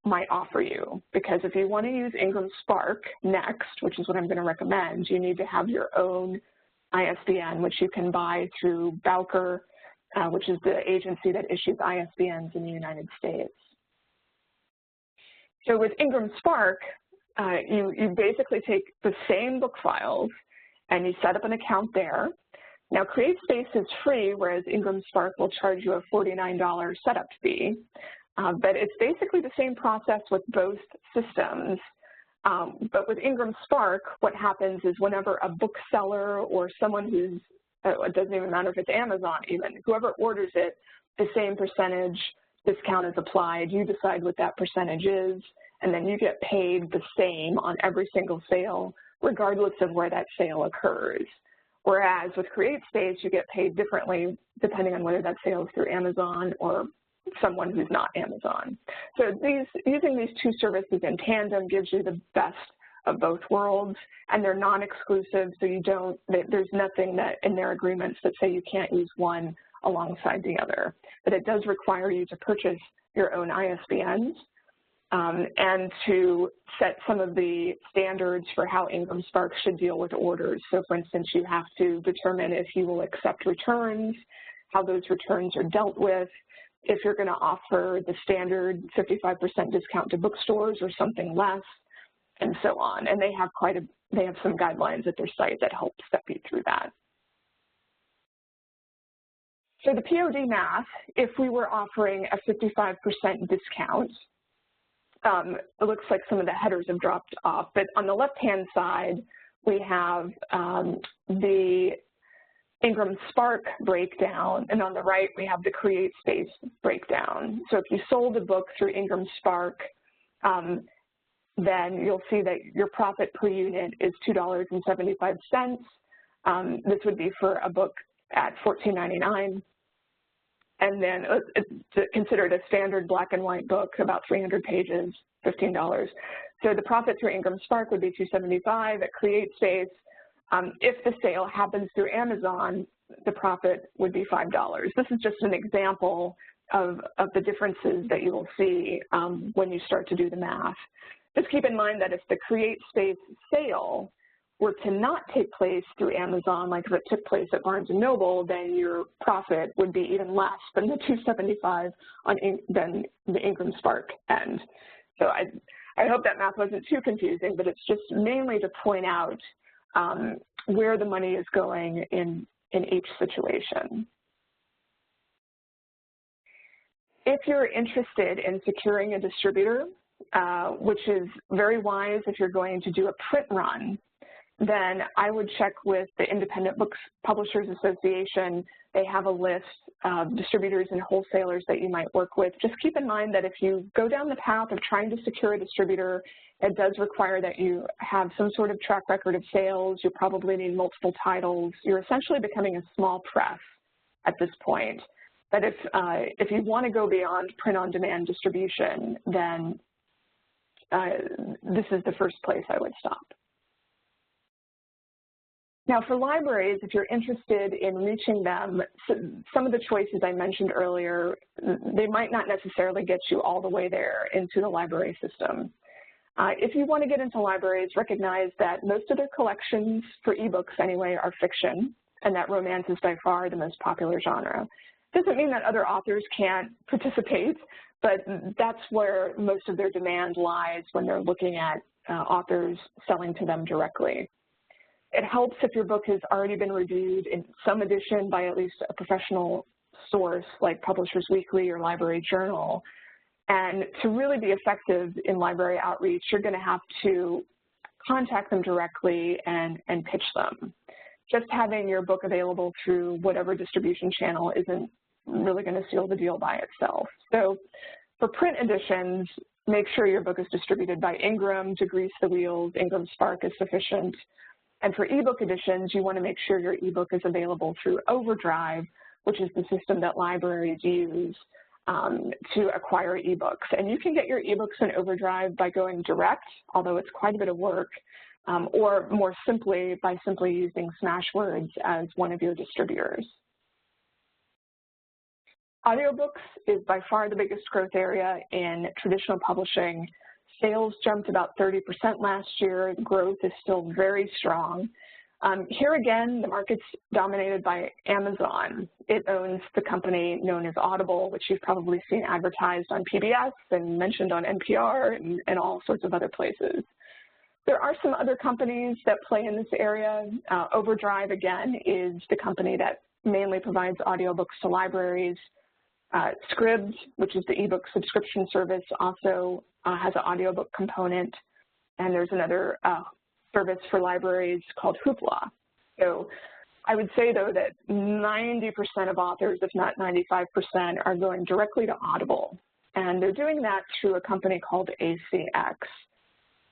[SPEAKER 2] might offer you, because if you want to use Ingram Spark next, which is what I'm going to recommend, you need to have your own ISBN, which you can buy through Bowker, which is the agency that issues ISBNs in the United States. So with Ingram Spark, you basically take the same book files and you set up an account there. Now, CreateSpace is free, whereas Ingram Spark will charge you a $49 setup fee. But it's basically the same process with both systems. But with Ingram Spark, what happens is whenever a bookseller or someone who's it doesn't even matter if it's Amazon even, whoever orders it, the same percentage discount is applied. You decide what that percentage is, and then you get paid the same on every single sale, regardless of where that sale occurs. Whereas with CreateSpace, you get paid differently depending on whether that sale is through Amazon or someone who's not Amazon. So using these two services in tandem gives you the best of both worlds, and they're non-exclusive, so there's nothing that in their agreements that say you can't use one alongside the other. But it does require you to purchase your own ISBNs and to set some of the standards for how Ingram Spark should deal with orders. So for instance, you have to determine if you will accept returns, how those returns are dealt with, if you're going to offer the standard 55% discount to bookstores or something less, and so on. And they have some guidelines at their site that help step you through that. So the POD math, if we were offering a 55% discount, it looks like some of the headers have dropped off, but on the left-hand side, we have the Ingram Spark breakdown, and on the right, we have the CreateSpace breakdown. So if you sold a book through Ingram Spark, then you'll see that your profit per unit is $2.75. This would be for a book at $14.99. And then it's considered a standard black and white book, about 300 pages, $15. So the profit through Ingram Spark would be $2.75. At CreateSpace, if the sale happens through Amazon, the profit would be $5. This is just an example of the differences that you will see when you start to do the math. Just keep in mind that if the CreateSpace sale were to not take place through Amazon, like if it took place at Barnes & Noble, then your profit would be even less than the $2.75 than the Ingram Spark end. So I hope that math wasn't too confusing, but it's just mainly to point out where the money is going in each situation. If you're interested in securing a distributor, which is very wise if you're going to do a print run, then I would check with the Independent Books Publishers Association. They have a list of distributors and wholesalers that you might work with. Just keep in mind that if you go down the path of trying to secure a distributor, it does require that you have some sort of track record of sales. You probably need multiple titles. You're essentially becoming a small press at this point. But if you want to go beyond print-on-demand distribution, then this is the first place I would stop. Now, for libraries, if you're interested in reaching them, some of the choices I mentioned earlier, they might not necessarily get you all the way there into the library system. If you want to get into libraries, recognize that most of their collections, for ebooks anyway, are fiction, and that romance is by far the most popular genre. Doesn't mean that other authors can't participate, but that's where most of their demand lies when they're looking at authors selling to them directly. It helps if your book has already been reviewed in some edition by at least a professional source like Publishers Weekly or Library Journal. And to really be effective in library outreach, you're going to have to contact them directly and pitch them. Just having your book available through whatever distribution channel isn't really going to seal the deal by itself. So for print editions, make sure your book is distributed by Ingram to grease the wheels. Ingram Spark is sufficient. And for ebook editions, you want to make sure your ebook is available through Overdrive, which is the system that libraries use to acquire ebooks. And you can get your ebooks in Overdrive by going direct, although it's quite a bit of work, or more simply by simply using Smashwords as one of your distributors. Audiobooks is by far the biggest growth area in traditional publishing. Sales jumped about 30% last year. Growth is still very strong. Here again, the market's dominated by Amazon. It owns the company known as Audible, which you've probably seen advertised on PBS and mentioned on NPR and all sorts of other places. There are some other companies that play in this area. Overdrive, again, is the company that mainly provides audiobooks to libraries. Scribd, which is the ebook subscription service, also has an audiobook component, and there's another service for libraries called Hoopla. So I would say, though, that 90% of authors, if not 95%, are going directly to Audible. And they're doing that through a company called ACX.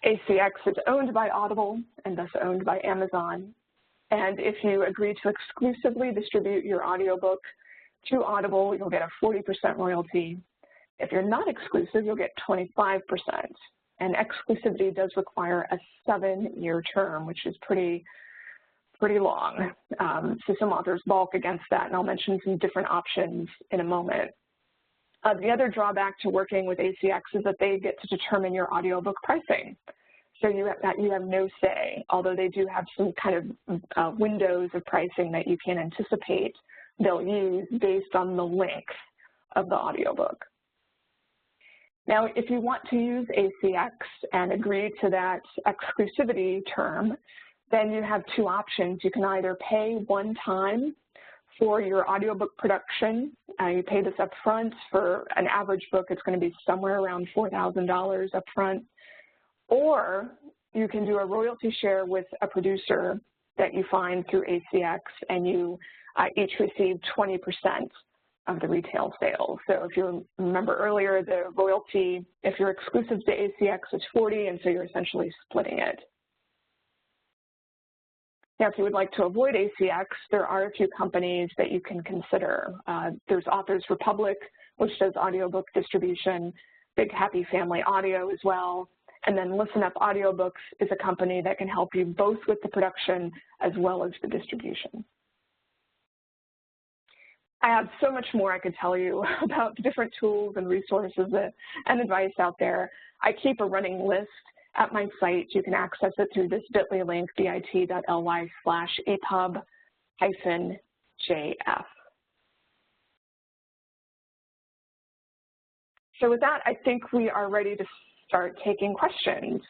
[SPEAKER 2] ACX is owned by Audible and thus owned by Amazon. And if you agree to exclusively distribute your audiobook to Audible, you'll get a 40% royalty. If you're not exclusive, you'll get 25%. And exclusivity does require a 7-year term, which is pretty long. So some authors balk against that, and I'll mention some different options in a moment. The other drawback to working with ACX is that they get to determine your audiobook pricing. So you have no say, although they do have some kind of windows of pricing that you can anticipate they'll use based on the length of the audiobook. Now, if you want to use ACX and agree to that exclusivity term, then you have two options. You can either pay one time for your audiobook production. You pay this up front. For an average book, it's going to be somewhere around $4,000 up front. Or you can do a royalty share with a producer that you find through ACX, and you each receive 20% of the retail sales. So if you remember earlier, the royalty, if you're exclusive to ACX, is 40, and so you're essentially splitting it. Now, if you would like to avoid ACX, there are a few companies that you can consider. There's Authors Republic, which does audiobook distribution, Big Happy Family Audio as well, and then Listen Up Audiobooks is a company that can help you both with the production as well as the distribution. I have so much more I could tell you about the different tools and resources and advice out there. I keep a running list at my site. You can access it through this bit.ly link, bit.ly/EPUB-JF. So with that, I think we are ready to start taking questions.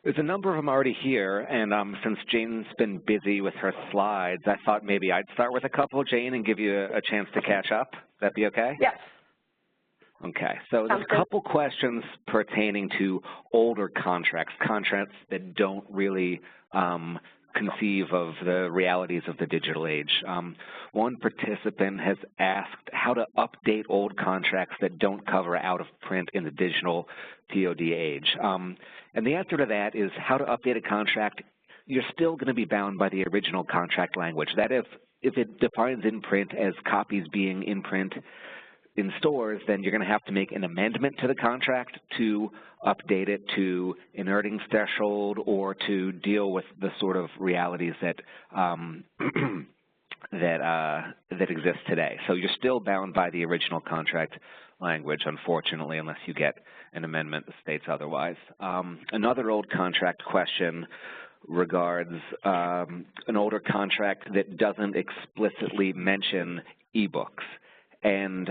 [SPEAKER 1] There's a number of them already here, and since Jane's been busy with her slides, I thought maybe I'd start with a couple, Jane, and give you a chance to catch up. That be okay?
[SPEAKER 2] Yes.
[SPEAKER 1] Okay, so there's a couple questions pertaining to older contracts, contracts that don't really conceive of the realities of the digital age. One participant has asked how to update old contracts that don't cover out of print in the digital POD age. And the answer to that is how to update a contract. You're still going to be bound by the original contract language. That if it defines in print as copies being in print in stores, then you're going to have to make an amendment to the contract to update it to an earnings threshold or to deal with the sort of realities that that exist today. So you're still bound by the original contract language, unfortunately, unless you get an amendment that states otherwise. Another old contract question regards an older contract that doesn't explicitly mention ebooks. And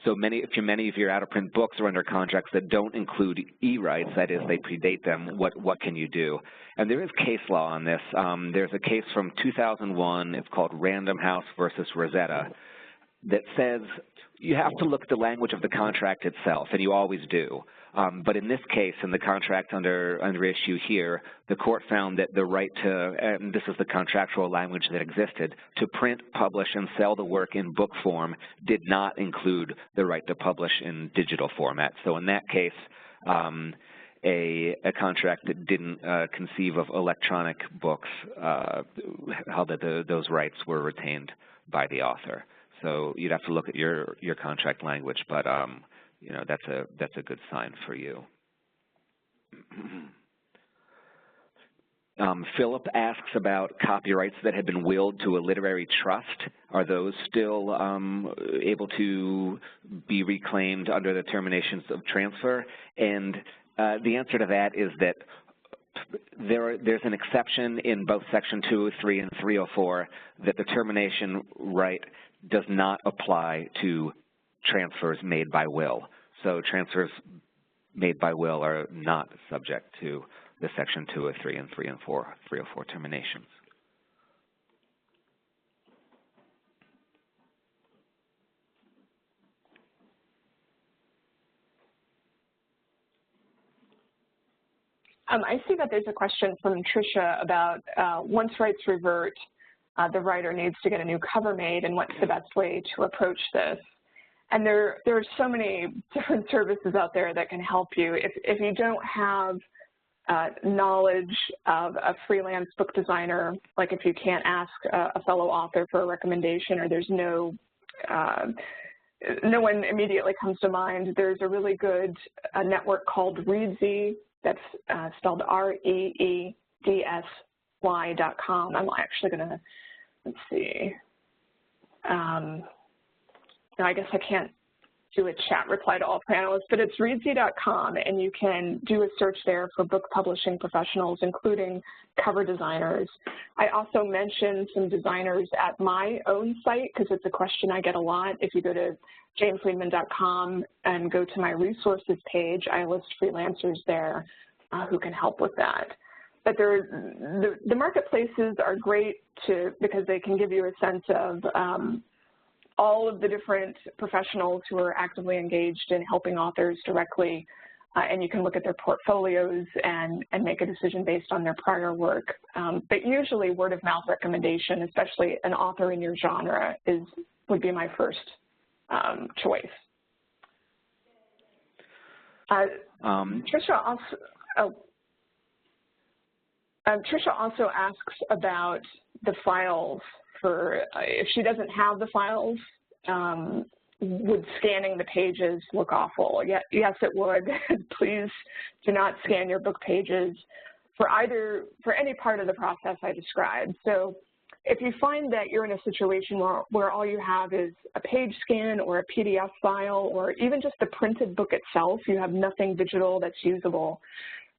[SPEAKER 1] so many of your out-of-print books are under contracts that don't include e-rights, that is, they predate them. What can you do? And there is case law on this. There's a case from 2001. It's called Random House versus Rosetta that says you have to look at the language of the contract itself, and you always do. But in this case, in the contract under issue here, the court found that the right to, and this is the contractual language that existed, to print, publish, and sell the work in book form did not include the right to publish in digital format. So in that case, a contract that didn't conceive of electronic books held that those rights were retained by the author. So you'd have to look at your contract language, but you know, that's a good sign for you. Philip asks about copyrights that have been willed to a literary trust. Are those still able to be reclaimed under the terminations of transfer? And the answer to that is that there's an exception in both Section 203 and 304 that the termination right does not apply to transfers made by will. So transfers made by will are not subject to the Section 203 and 304 terminations.
[SPEAKER 2] I see that there's a question from Tricia about once rights revert, the writer needs to get a new cover made, and what's the best way to approach this? And there are so many different services out there that can help you. If you don't have knowledge of a freelance book designer, like if you can't ask a fellow author for a recommendation, or there's no one immediately comes to mind, there's a really good network called Reedsy, that's spelled REEDSY.com. I'm actually going to, let's see. No, I guess I can't do a chat reply to all panelists, but it's reedsy.com, and you can do a search there for book publishing professionals, including cover designers. I also mentioned some designers at my own site because it's a question I get a lot. If you go to janefriedman.com and go to my resources page, I list freelancers there who can help with that. But the marketplaces are great because they can give you a sense of all of the different professionals who are actively engaged in helping authors directly, and you can look at their portfolios and make a decision based on their prior work. But usually word-of-mouth recommendation, especially an author in your genre, would be my first choice. Tricia also asks about the files. If she doesn't have the files, would scanning the pages look awful? Yes, it would. Please do not scan your book pages for any part of the process I described. So if you find that you're in a situation where all you have is a page scan or a PDF file or even just the printed book itself, you have nothing digital that's usable,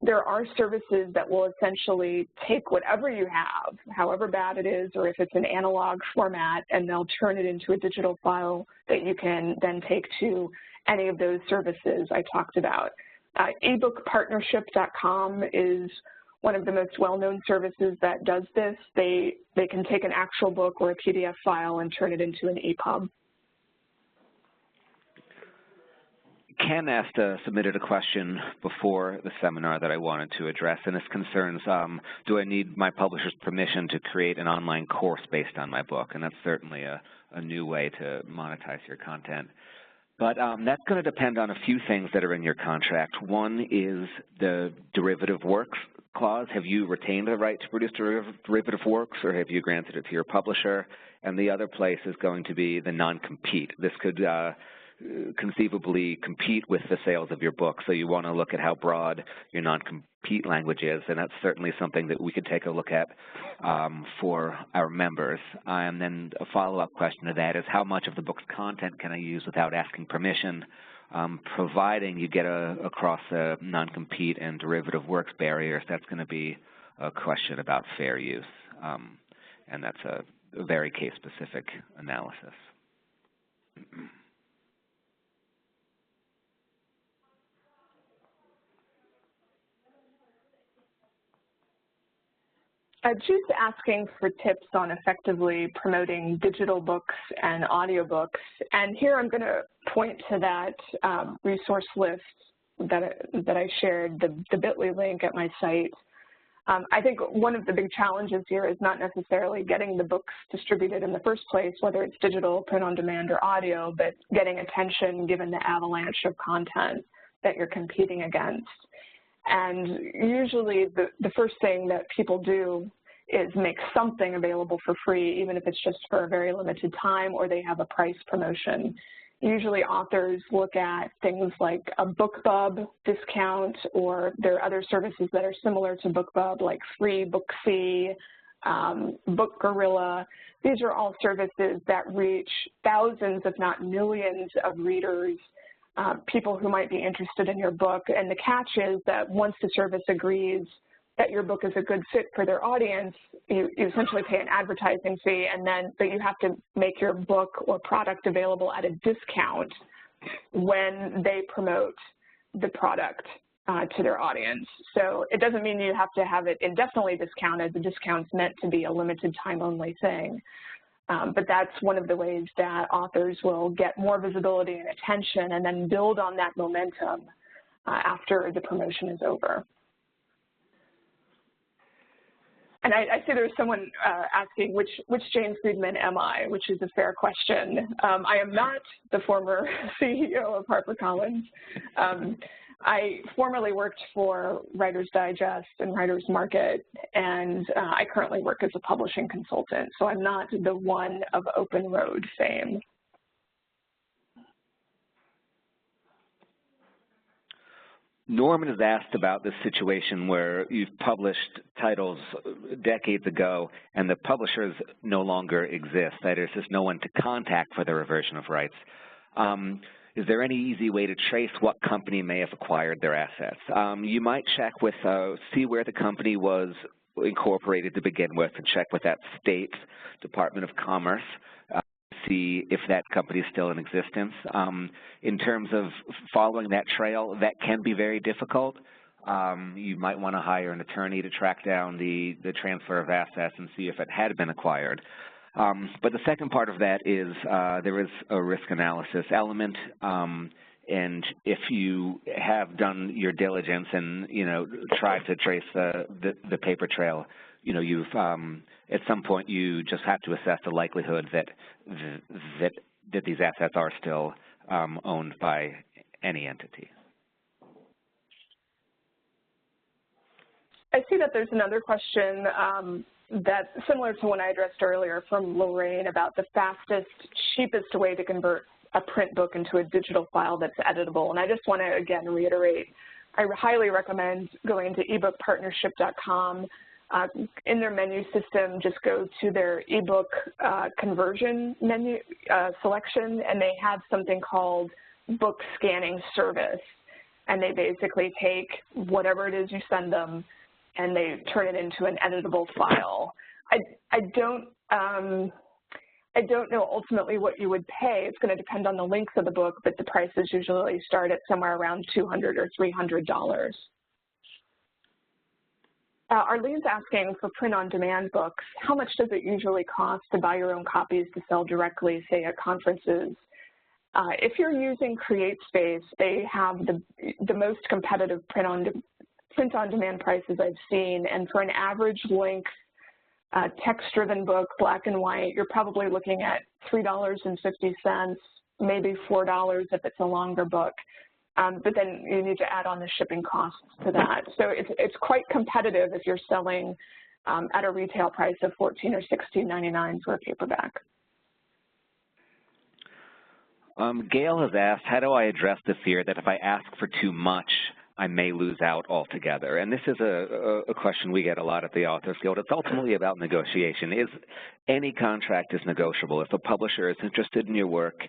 [SPEAKER 2] there are services that will essentially take whatever you have, however bad it is, or if it's an analog format, and they'll turn it into a digital file that you can then take to any of those services I talked about. ebookpartnership.com is one of the most well-known services that does this. They can take an actual book or a PDF file and turn it into an EPUB.
[SPEAKER 1] Ken submitted a question before the seminar that I wanted to address, and this concerns, do I need my publisher's permission to create an online course based on my book? And that's certainly a new way to monetize your content. But that's going to depend on a few things that are in your contract. One is the derivative works clause. Have you retained the right to produce derivative works, or have you granted it to your publisher? And the other place is going to be the non-compete. This could conceivably compete with the sales of your book. So you want to look at how broad your non-compete language is, and that's certainly something that we could take a look at for our members. And then a follow-up question to that is how much of the book's content can I use without asking permission, providing you get across the non-compete and derivative works barriers. That's going to be a question about fair use, and that's a very case-specific analysis.
[SPEAKER 2] Jude's asking for tips on effectively promoting digital books and audiobooks, and here I'm going to point to that resource list that I shared, the bit.ly link at my site. I think one of the big challenges here is not necessarily getting the books distributed in the first place, whether it's digital, print on demand, or audio, but getting attention given the avalanche of content that you're competing against. And usually the first thing that people do is make something available for free, even if it's just for a very limited time or they have a price promotion. Usually authors look at things like a BookBub discount, or there are other services that are similar to BookBub, like Free Booksy, Book Gorilla. These are all services that reach thousands, if not millions, of readers, people who might be interested in your book. And the catch is that once the service agrees that your book is a good fit for their audience, you essentially pay an advertising fee, but you have to make your book or product available at a discount when they promote the product to their audience. So it doesn't mean you have to have it indefinitely discounted. The discount's meant to be a limited time only thing. But that's one of the ways that authors will get more visibility and attention and then build on that momentum after the promotion is over. And I see there's someone asking which Jane Friedman am I, which is a fair question. I am not the former CEO of HarperCollins. I formerly worked for Writer's Digest and Writer's Market, and I currently work as a publishing consultant, so I'm not the one of Open Road fame.
[SPEAKER 1] Norman has asked about this situation where you've published titles decades ago and the publishers no longer exist. There's just no one to contact for the reversion of rights. Is there any easy way to trace what company may have acquired their assets? You might check with, see where the company was incorporated to begin with and check with that state Department of Commerce. See if that company is still in existence. In terms of following that trail, that can be very difficult. You might want to hire an attorney to track down the transfer of assets and see if it had been acquired. But the second part of that is there is a risk analysis element, and if you have done your diligence and tried to trace the paper trail, you've at some point you just have to assess the likelihood that these assets are still owned by any entity.
[SPEAKER 2] I see that there's another question that's similar to one I addressed earlier from Lorraine about the fastest, cheapest way to convert a print book into a digital file that's editable. And I just want to, again, reiterate, I highly recommend going to ebookpartnership.com. In their menu system, just go to their ebook conversion menu selection, and they have something called book scanning service. And they basically take whatever it is you send them, and they turn it into an editable file. I don't know ultimately what you would pay. It's going to depend on the length of the book, but the prices usually start at somewhere around $200 or $300. Arlene's asking for print-on-demand books, how much does it usually cost to buy your own copies to sell directly, say, at conferences? If you're using CreateSpace, they have the most competitive print-on-demand prices I've seen, and for an average length text-driven book, black and white, you're probably looking at $3.50, maybe $4 if it's a longer book. But then you need to add on the shipping costs to that. So it's quite competitive if you're selling at a retail price of $14 or $16.99 for a paperback.
[SPEAKER 1] Gail has asked, how do I address the fear that if I ask for too much, I may lose out altogether? And this is a question we get a lot at the Authors Guild. It's ultimately about negotiation. Any contract is negotiable. If a publisher is interested in your work,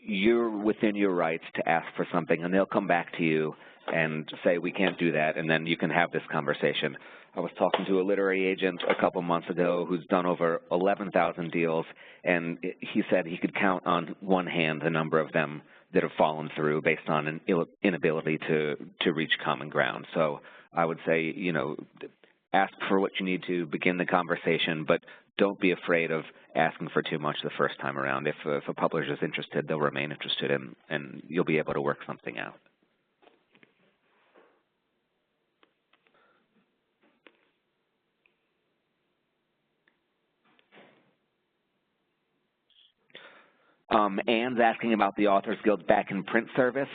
[SPEAKER 1] you're within your rights to ask for something, and they'll come back to you and say, we can't do that, and then you can have this conversation. I was talking to a literary agent a couple months ago who's done over 11,000 deals, and he said he could count on one hand the number of them that have fallen through based on an inability to reach common ground. So I would say, ask for what you need to begin the conversation, but don't be afraid of asking for too much the first time around. If a publisher is interested, they'll remain interested, and you'll be able to work something out. Anne's asking about the Authors Guild back in print service.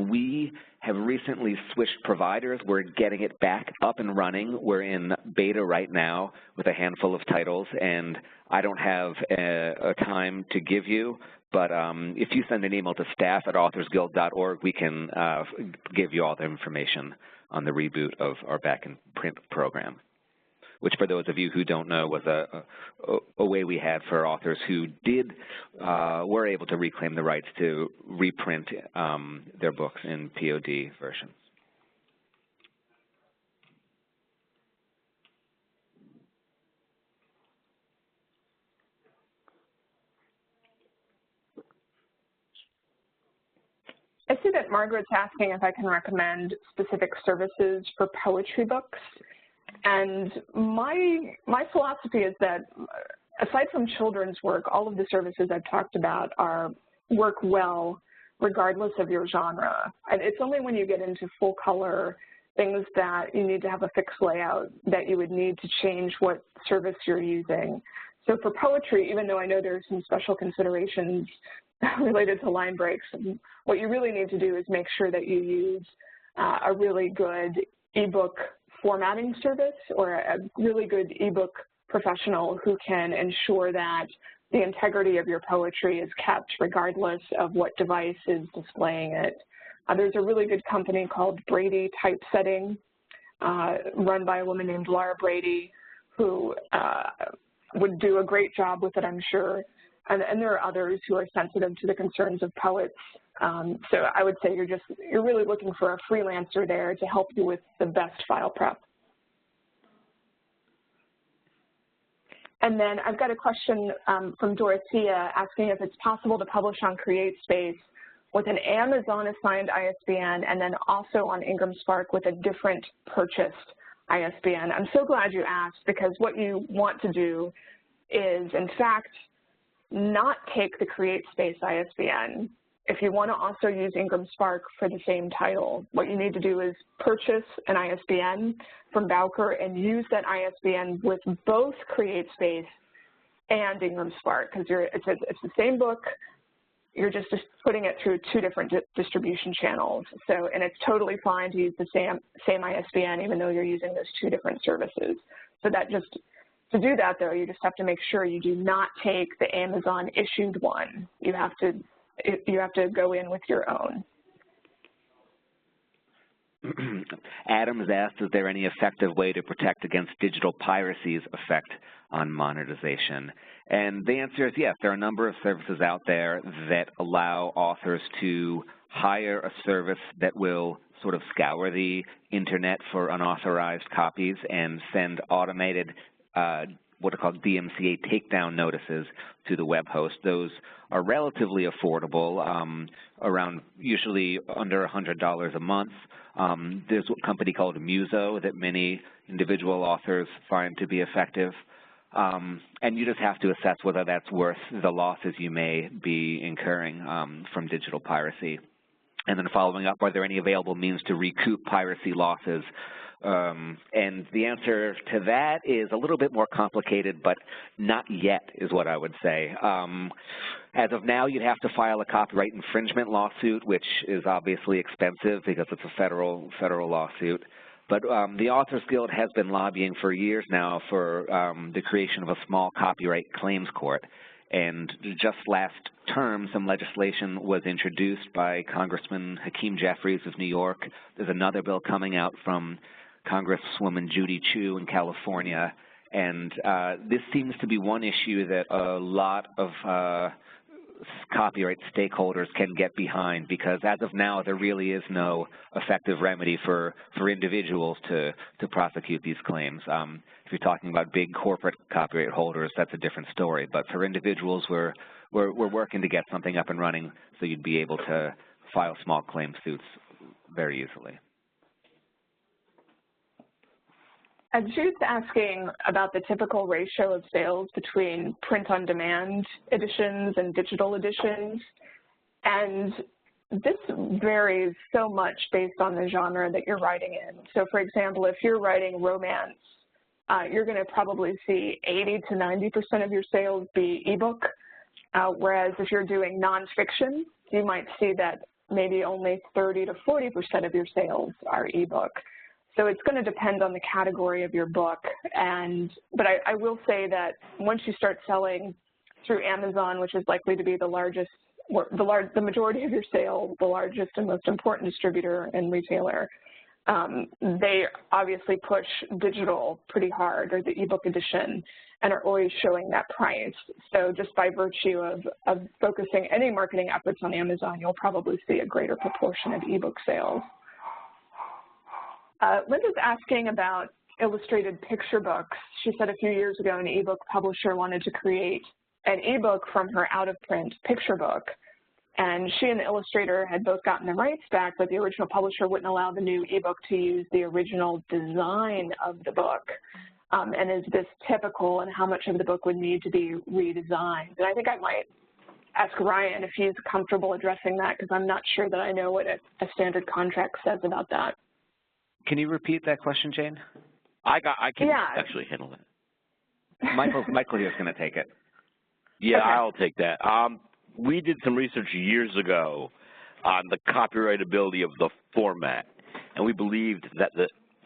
[SPEAKER 1] We have recently switched providers. We're getting it back up and running. We're in beta right now with a handful of titles, and I don't have a time to give you, but if you send an email to staff@authorsguild.org, we can give you all the information on the reboot of our back in print program, which for those of you who don't know was a way we had for authors who were able to reclaim the rights to reprint their books in POD versions.
[SPEAKER 2] I see that Margaret's asking if I can recommend specific services for poetry books. And my philosophy is that aside from children's work, all of the services I've talked about work well regardless of your genre. And it's only when you get into full color things that you need to have a fixed layout, that you would need to change what service you're using. So for poetry, even though I know there are some special considerations related to line breaks, what you really need to do is make sure that you use a really good ebook formatting service or a really good ebook professional who can ensure that the integrity of your poetry is kept regardless of what device is displaying it. There's a really good company called Brady Typesetting, run by a woman named Laura Brady, who would do a great job with it, I'm sure. And there are others who are sensitive to the concerns of poets. So I would say you're really looking for a freelancer there to help you with the best file prep. And then I've got a question from Dorothea asking if it's possible to publish on CreateSpace with an Amazon-assigned ISBN and then also on Ingram Spark with a different purchased ISBN. I'm so glad you asked, because what you want to do is, in fact, not take the CreateSpace ISBN. If you want to also use Ingram Spark for the same title, what you need to do is purchase an ISBN from Bowker and use that ISBN with both CreateSpace and Ingram Spark, because it's the same book. You're just putting it through two different distribution channels. So, and it's totally fine to use the same ISBN even though you're using those two different services. So that to do that though, you just have to make sure you do not take the Amazon issued one. You have to go in with your own.
[SPEAKER 1] Adam has asked, is there any effective way to protect against digital piracy's effect on monetization? And the answer is yes. There are a number of services out there that allow authors to hire a service that will sort of scour the internet for unauthorized copies and send automated what are called DMCA takedown notices to the web host. Those are relatively affordable, around usually under $100 a month. There's a company called Muso that many individual authors find to be effective. And you just have to assess whether that's worth the losses you may be incurring from digital piracy. And then following up, are there any available means to recoup piracy losses? And the answer to that is a little bit more complicated, but not yet is what I would say. As of now, you'd have to file a copyright infringement lawsuit, which is obviously expensive because it's a federal lawsuit. But the Authors Guild has been lobbying for years now for the creation of a small copyright claims court. And just last term, some legislation was introduced by Congressman Hakeem Jeffries of New York. There's another bill coming out from Congresswoman Judy Chu in California. And this seems to be one issue that a lot of copyright stakeholders can get behind, because as of now there really is no effective remedy for individuals to prosecute these claims. If you're talking about big corporate copyright holders, that's a different story, but for individuals we're working to get something up and running so you'd be able to file small claim suits very easily.
[SPEAKER 2] Jude's asking about the typical ratio of sales between print-on-demand editions and digital editions. And this varies so much based on the genre that you're writing in. So, for example, if you're writing romance, you're going to probably see 80 to 90% of your sales be ebook, whereas if you're doing nonfiction, you might see that maybe only 30 to 40% of your sales are ebook. So it's going to depend on the category of your book. But I will say that once you start selling through Amazon, which is likely to be the largest, the majority of your sales, the largest and most important distributor and retailer, they obviously push digital pretty hard, or the ebook edition, and are always showing that price. So just by virtue of focusing any marketing efforts on Amazon, you'll probably see a greater proportion of ebook sales. Linda's asking about illustrated picture books. She said a few years ago an ebook publisher wanted to create an ebook from her out-of-print picture book. And she and the illustrator had both gotten the rights back, but the original publisher wouldn't allow the new ebook to use the original design of the book. And is this typical, and how much of the book would need to be redesigned? And I think I might ask Ryan if he's comfortable addressing that, because I'm not sure that I know what a standard contract says about that.
[SPEAKER 1] Can you repeat that question, Jane?
[SPEAKER 3] I can actually handle that.
[SPEAKER 1] Michael here is going to take it.
[SPEAKER 3] Yeah,
[SPEAKER 2] okay.
[SPEAKER 3] I'll take that. We did some research years ago on the copyrightability of the format, and we believed that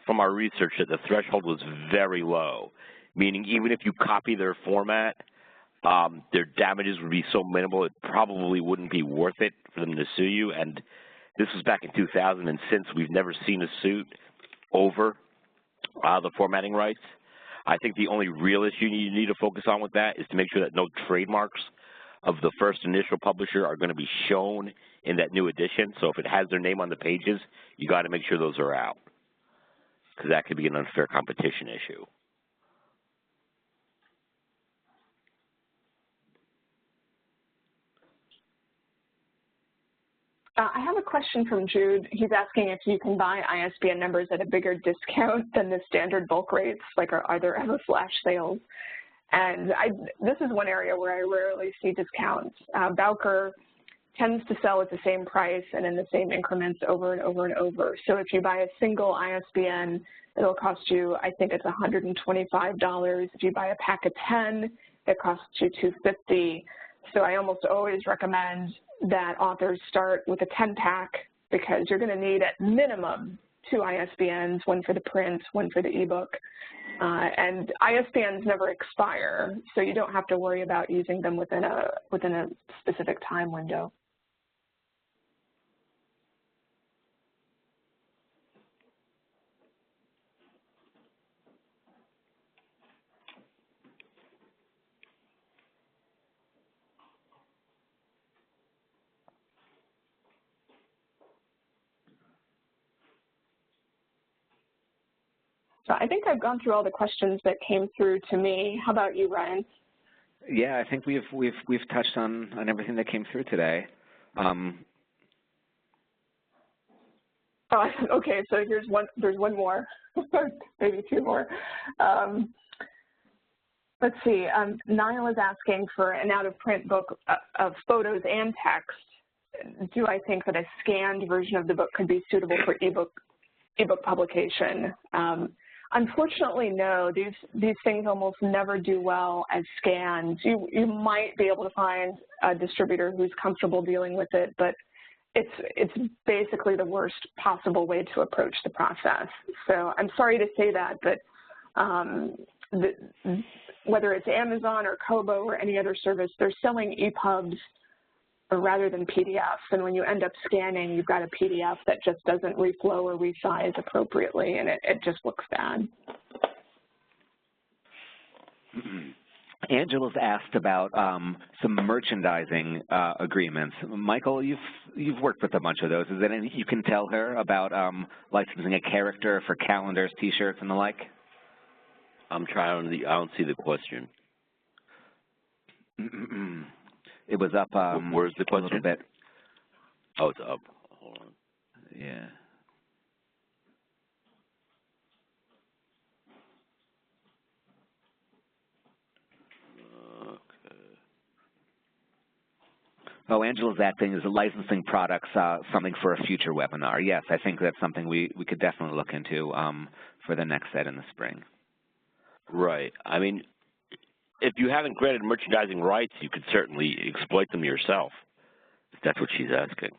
[SPEAKER 3] from our research that the threshold was very low, meaning even if you copy their format, their damages would be so minimal it probably wouldn't be worth it for them to sue you. And this was back in 2000, and since we've never seen a suit over the formatting rights. I think the only real issue you need to focus on with that is to make sure that no trademarks of the first initial publisher are going to be shown in that new edition. So if it has their name on the pages, you got to make sure those are out, because that could be an unfair competition issue.
[SPEAKER 2] I have a question from Jude. He's asking if you can buy ISBN numbers at a bigger discount than the standard bulk rates, like are there ever flash sales? And this is one area where I rarely see discounts. Bowker tends to sell at the same price and in the same increments over and over and over. So if you buy a single ISBN, it'll cost you, I think it's $125. If you buy a pack of 10, it costs you $250. So I almost always recommend that authors start with a 10-pack because you're going to need at minimum 2 ISBNs, one for the print, one for the ebook. And ISBNs never expire, so you don't have to worry about using them within a specific time window. So I think I've gone through all the questions that came through to me. How about you, Ryan?
[SPEAKER 1] Yeah, I think we've touched on everything that came through today.
[SPEAKER 2] Oh, okay. So there's one more, maybe 2 more. Let's see. Niall is asking for an out-of-print book of photos and text. Do I think that a scanned version of the book could be suitable for ebook publication? Unfortunately, no. These things almost never do well as scans. You might be able to find a distributor who's comfortable dealing with it, but it's basically the worst possible way to approach the process. So I'm sorry to say that, but whether it's Amazon or Kobo or any other service, they're selling EPUBs rather than PDFs, and when you end up scanning, you've got a PDF that just doesn't reflow or resize appropriately, and it just looks bad.
[SPEAKER 1] Angela's asked about some merchandising agreements. Michael, you've worked with a bunch of those. Is there anything you can tell her about licensing a character for calendars, T-shirts, and the like?
[SPEAKER 3] I'm trying. I don't see the question.
[SPEAKER 1] It was up
[SPEAKER 3] where's the question?
[SPEAKER 1] A little bit.
[SPEAKER 3] Oh, it's up. Hold on.
[SPEAKER 1] Yeah.
[SPEAKER 3] Okay.
[SPEAKER 1] Oh, Angela's acting as a licensing products, something for a future webinar. Yes, I think that's something we could definitely look into for the next set in the spring.
[SPEAKER 3] Right. I mean, if you haven't granted merchandising rights, you could certainly exploit them yourself, if that's what she's asking.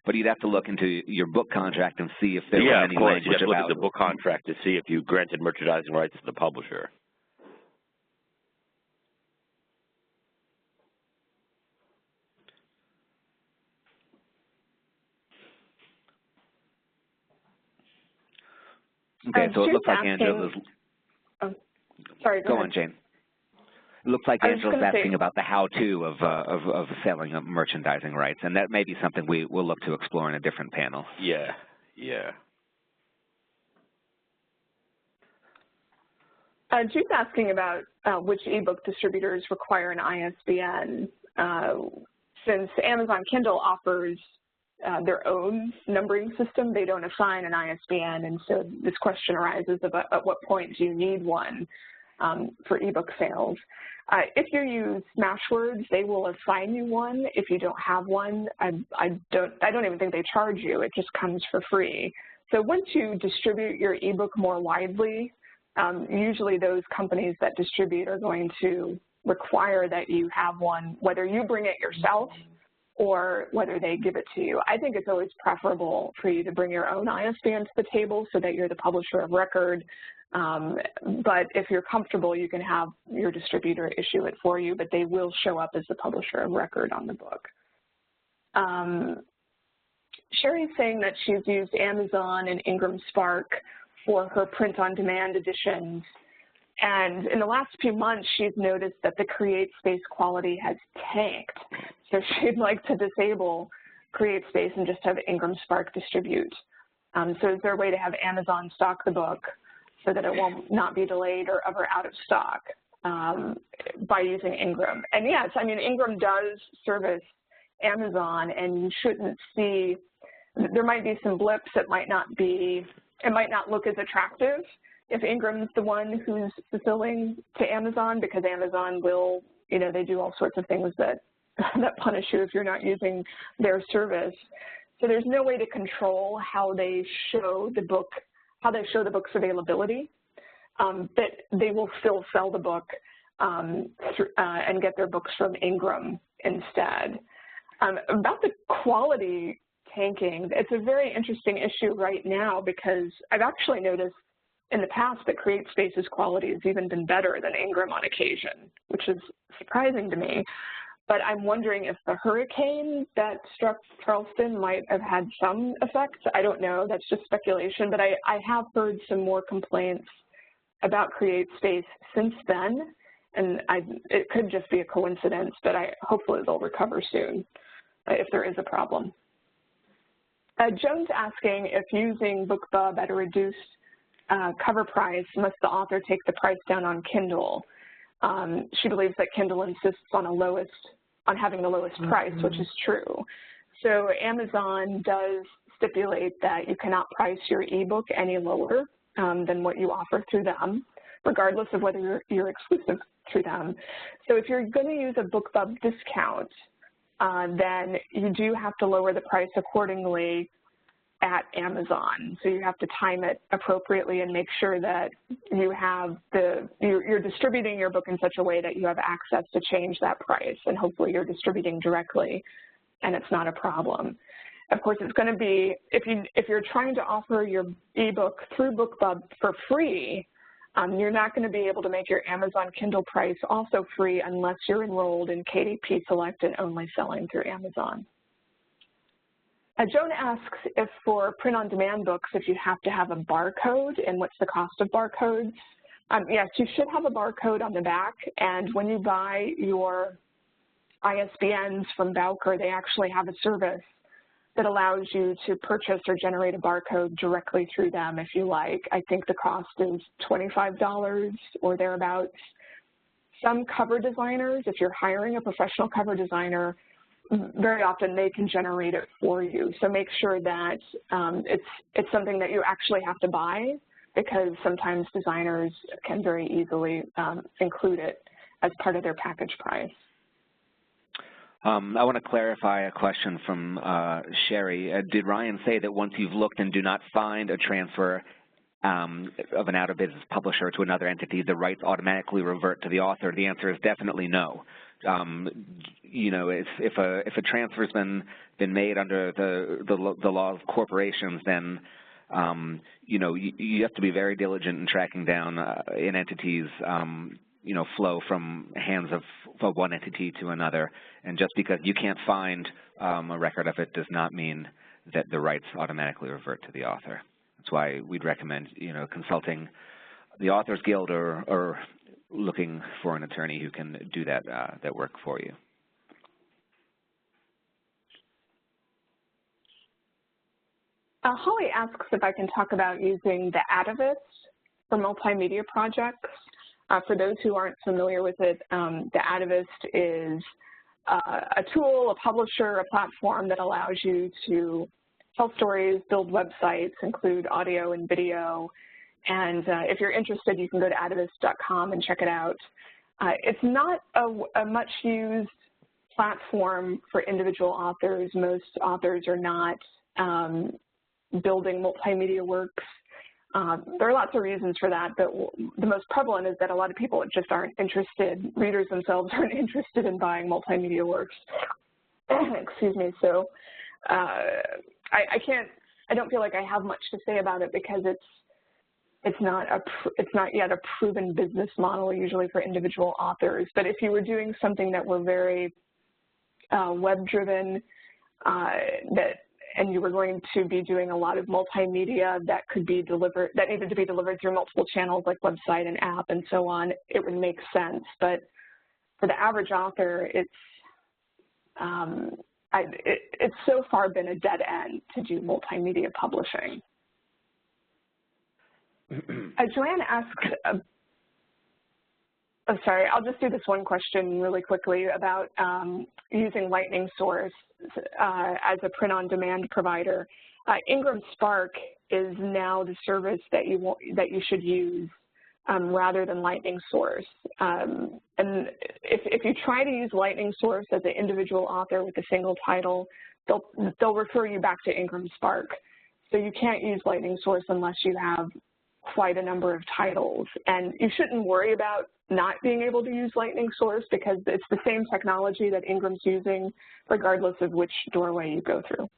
[SPEAKER 1] But you'd have to look into your book contract and see if there was any language about... Yeah, of course,
[SPEAKER 3] you have to look at the book contract to see if you granted merchandising rights to the publisher.
[SPEAKER 1] Okay, so it looks like Angela's...
[SPEAKER 2] Sorry,
[SPEAKER 1] go on, Jane. It looks like Angela's asking about the how-to of selling merchandising rights, and that may be something we'll look to explore in a different panel.
[SPEAKER 3] Yeah, yeah.
[SPEAKER 2] Jude's asking about which ebook distributors require an ISBN. Since Amazon Kindle offers their own numbering system, they don't assign an ISBN, and so this question arises about at what point do you need one for ebook sales. If you use Smashwords, they will assign you one. If you don't have one, I don't even think they charge you. It just comes for free. So once you distribute your ebook more widely, usually those companies that distribute are going to require that you have one, whether you bring it yourself or whether they give it to you. I think it's always preferable for you to bring your own ISBN to the table so that you're the publisher of record. But if you're comfortable, you can have your distributor issue it for you, but they will show up as the publisher of record on the book. Sherry's saying that she's used Amazon and Ingram Spark for her print-on-demand editions. And in the last few months, she's noticed that the CreateSpace quality has tanked. So she'd like to disable CreateSpace and just have Ingram Spark distribute. So is there a way to have Amazon stock the book so that it will not be delayed or ever out of stock by using Ingram? And yes, I mean, Ingram does service Amazon, and you shouldn't see, there might be some blips. It might not look as attractive if Ingram's the one who's fulfilling to Amazon, because Amazon will, you know, they do all sorts of things that punish you if you're not using their service. So there's no way to control how they show the book, book's availability, but they will still sell the book and get their books from Ingram instead. About the quality tanking, it's a very interesting issue right now, because I've actually noticed in the past that CreateSpace's quality has even been better than Ingram on occasion, which is surprising to me. But I'm wondering if the hurricane that struck Charleston might have had some effect. I don't know, that's just speculation, but I have heard some more complaints about CreateSpace since then, and it could just be a coincidence, but hopefully they'll recover soon if there is a problem. Joan's asking if using BookBub at a reduced cover price, must the author take the price down on Kindle? She believes that Kindle insists on having the lowest price, which is true. So Amazon does stipulate that you cannot price your ebook any lower than what you offer through them, regardless of whether you're exclusive through them. So if you're going to use a BookBub discount, then you do have to lower the price accordingly at Amazon. So you have to time it appropriately and make sure that you have you're distributing your book in such a way that you have access to change that price, and hopefully you're distributing directly and it's not a problem. Of course, it's going to be, if you're trying to offer your ebook through BookBub for free, you're not going to be able to make your Amazon Kindle price also free unless you're enrolled in KDP Select and only selling through Amazon. Joan asks if for print-on-demand books, if you have to have a barcode, and what's the cost of barcodes? Yes, you should have a barcode on the back, and when you buy your ISBNs from Bowker, they actually have a service that allows you to purchase or generate a barcode directly through them if you like. I think the cost is $25 or thereabouts. Some cover designers, if you're hiring a professional cover designer, very often they can generate it for you. So make sure that it's something that you actually have to buy, because sometimes designers can very easily include it as part of their package price.
[SPEAKER 1] I want to clarify a question from Sherry. Did Ryan say that once you've looked and do not find a transfer of an out-of-business publisher to another entity, the rights automatically revert to the author? The answer is definitely no. You know, if a transfer's been made under the law of corporations, then you know, you have to be very diligent in tracking down an entity's you know, flow from hands of one entity to another. And just because you can't find a record of it does not mean that the rights automatically revert to the author. That's why we'd recommend, you know, consulting the Authors Guild or looking for an attorney who can do that work for you.
[SPEAKER 2] Holly asks if I can talk about using the Atavist for multimedia projects. For those who aren't familiar with it, the Atavist is a tool, a publisher, a platform that allows you to tell stories, build websites, include audio and video. And if you're interested, you can go to atavist.com and check it out. It's not a much used platform for individual authors. Most authors are not building multimedia works. There are lots of reasons for that, but the most prevalent is that a lot of people just aren't interested, readers themselves aren't interested in buying multimedia works. Excuse me, so I don't feel like I have much to say about it because it's not yet a proven business model usually for individual authors. But if you were doing something that were very web-driven, and you were going to be doing a lot of multimedia that could be delivered, that needed to be delivered through multiple channels like website and app and so on, it would make sense. But for the average author, it's so far been a dead end to do multimedia publishing. Joanne asked, sorry, I'll just do this one question really quickly about using Lightning Source as a print-on-demand provider. Ingram Spark is now the service that you should use rather than Lightning Source. And if you try to use Lightning Source as an individual author with a single title, they'll refer you back to Ingram Spark. So you can't use Lightning Source unless you have quite a number of titles. And you shouldn't worry about not being able to use Lightning Source because it's the same technology that Ingram's using regardless of which doorway you go through.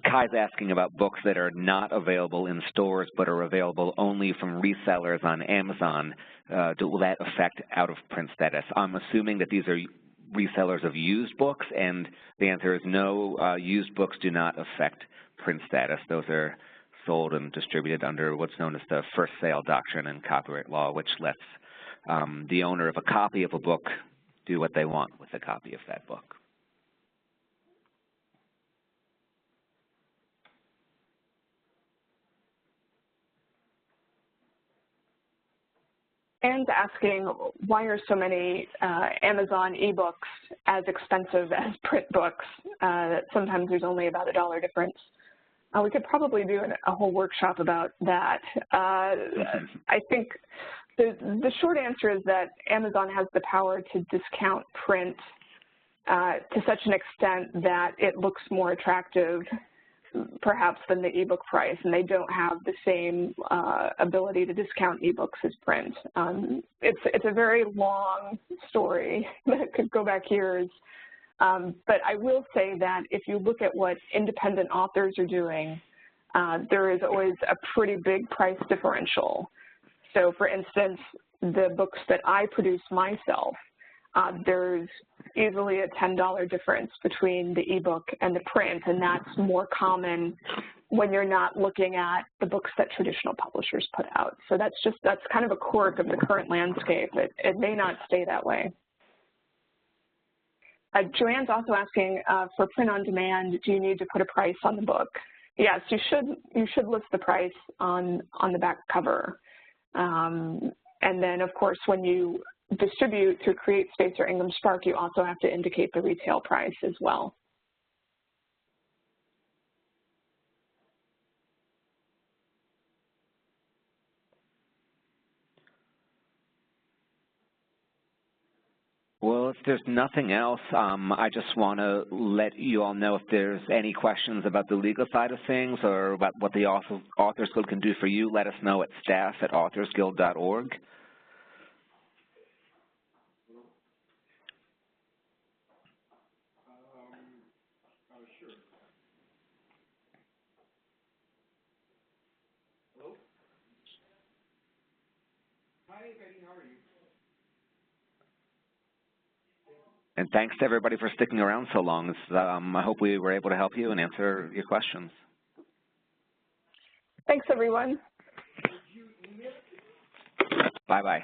[SPEAKER 1] Kai's asking about books that are not available in stores but are available only from resellers on Amazon. Will that affect out-of-print status? I'm assuming that these are resellers of used books, and the answer is no, used books do not affect print status. Those are sold and distributed under what's known as the first sale doctrine in copyright law, which lets the owner of a copy of a book do what they want with a copy of that book.
[SPEAKER 2] Anne's asking, why are so many Amazon ebooks as expensive as print books? Sometimes there's only about $1 difference. We could probably do a whole workshop about that. I think the short answer is that Amazon has the power to discount print to such an extent that it looks more attractive perhaps than the ebook price, and they don't have the same ability to discount ebooks as print. It's a very long story that could go back years, but I will say that if you look at what independent authors are doing, there is always a pretty big price differential. So for instance, the books that I produce myself, there's easily a $10 difference between the ebook and the print, and that's more common when you're not looking at the books that traditional publishers put out. So that's kind of a quirk of the current landscape. It may not stay that way. Joanne's also asking, for print on demand, do you need to put a price on the book? Yes, you should list the price on the back cover. And then, of course, when you distribute through CreateSpace or Ingram Spark, you also have to indicate the retail price as well.
[SPEAKER 1] Well, if there's nothing else, I just want to let you all know if there's any questions about the legal side of things or about what the Authors Guild can do for you, let us know at staff@authorsguild.org.
[SPEAKER 4] Sure. Hello? Hi, Betty, how are you?
[SPEAKER 1] And thanks to everybody for sticking around so long. I hope we were able to help you and answer your questions.
[SPEAKER 2] Thanks, everyone.
[SPEAKER 1] Bye-bye.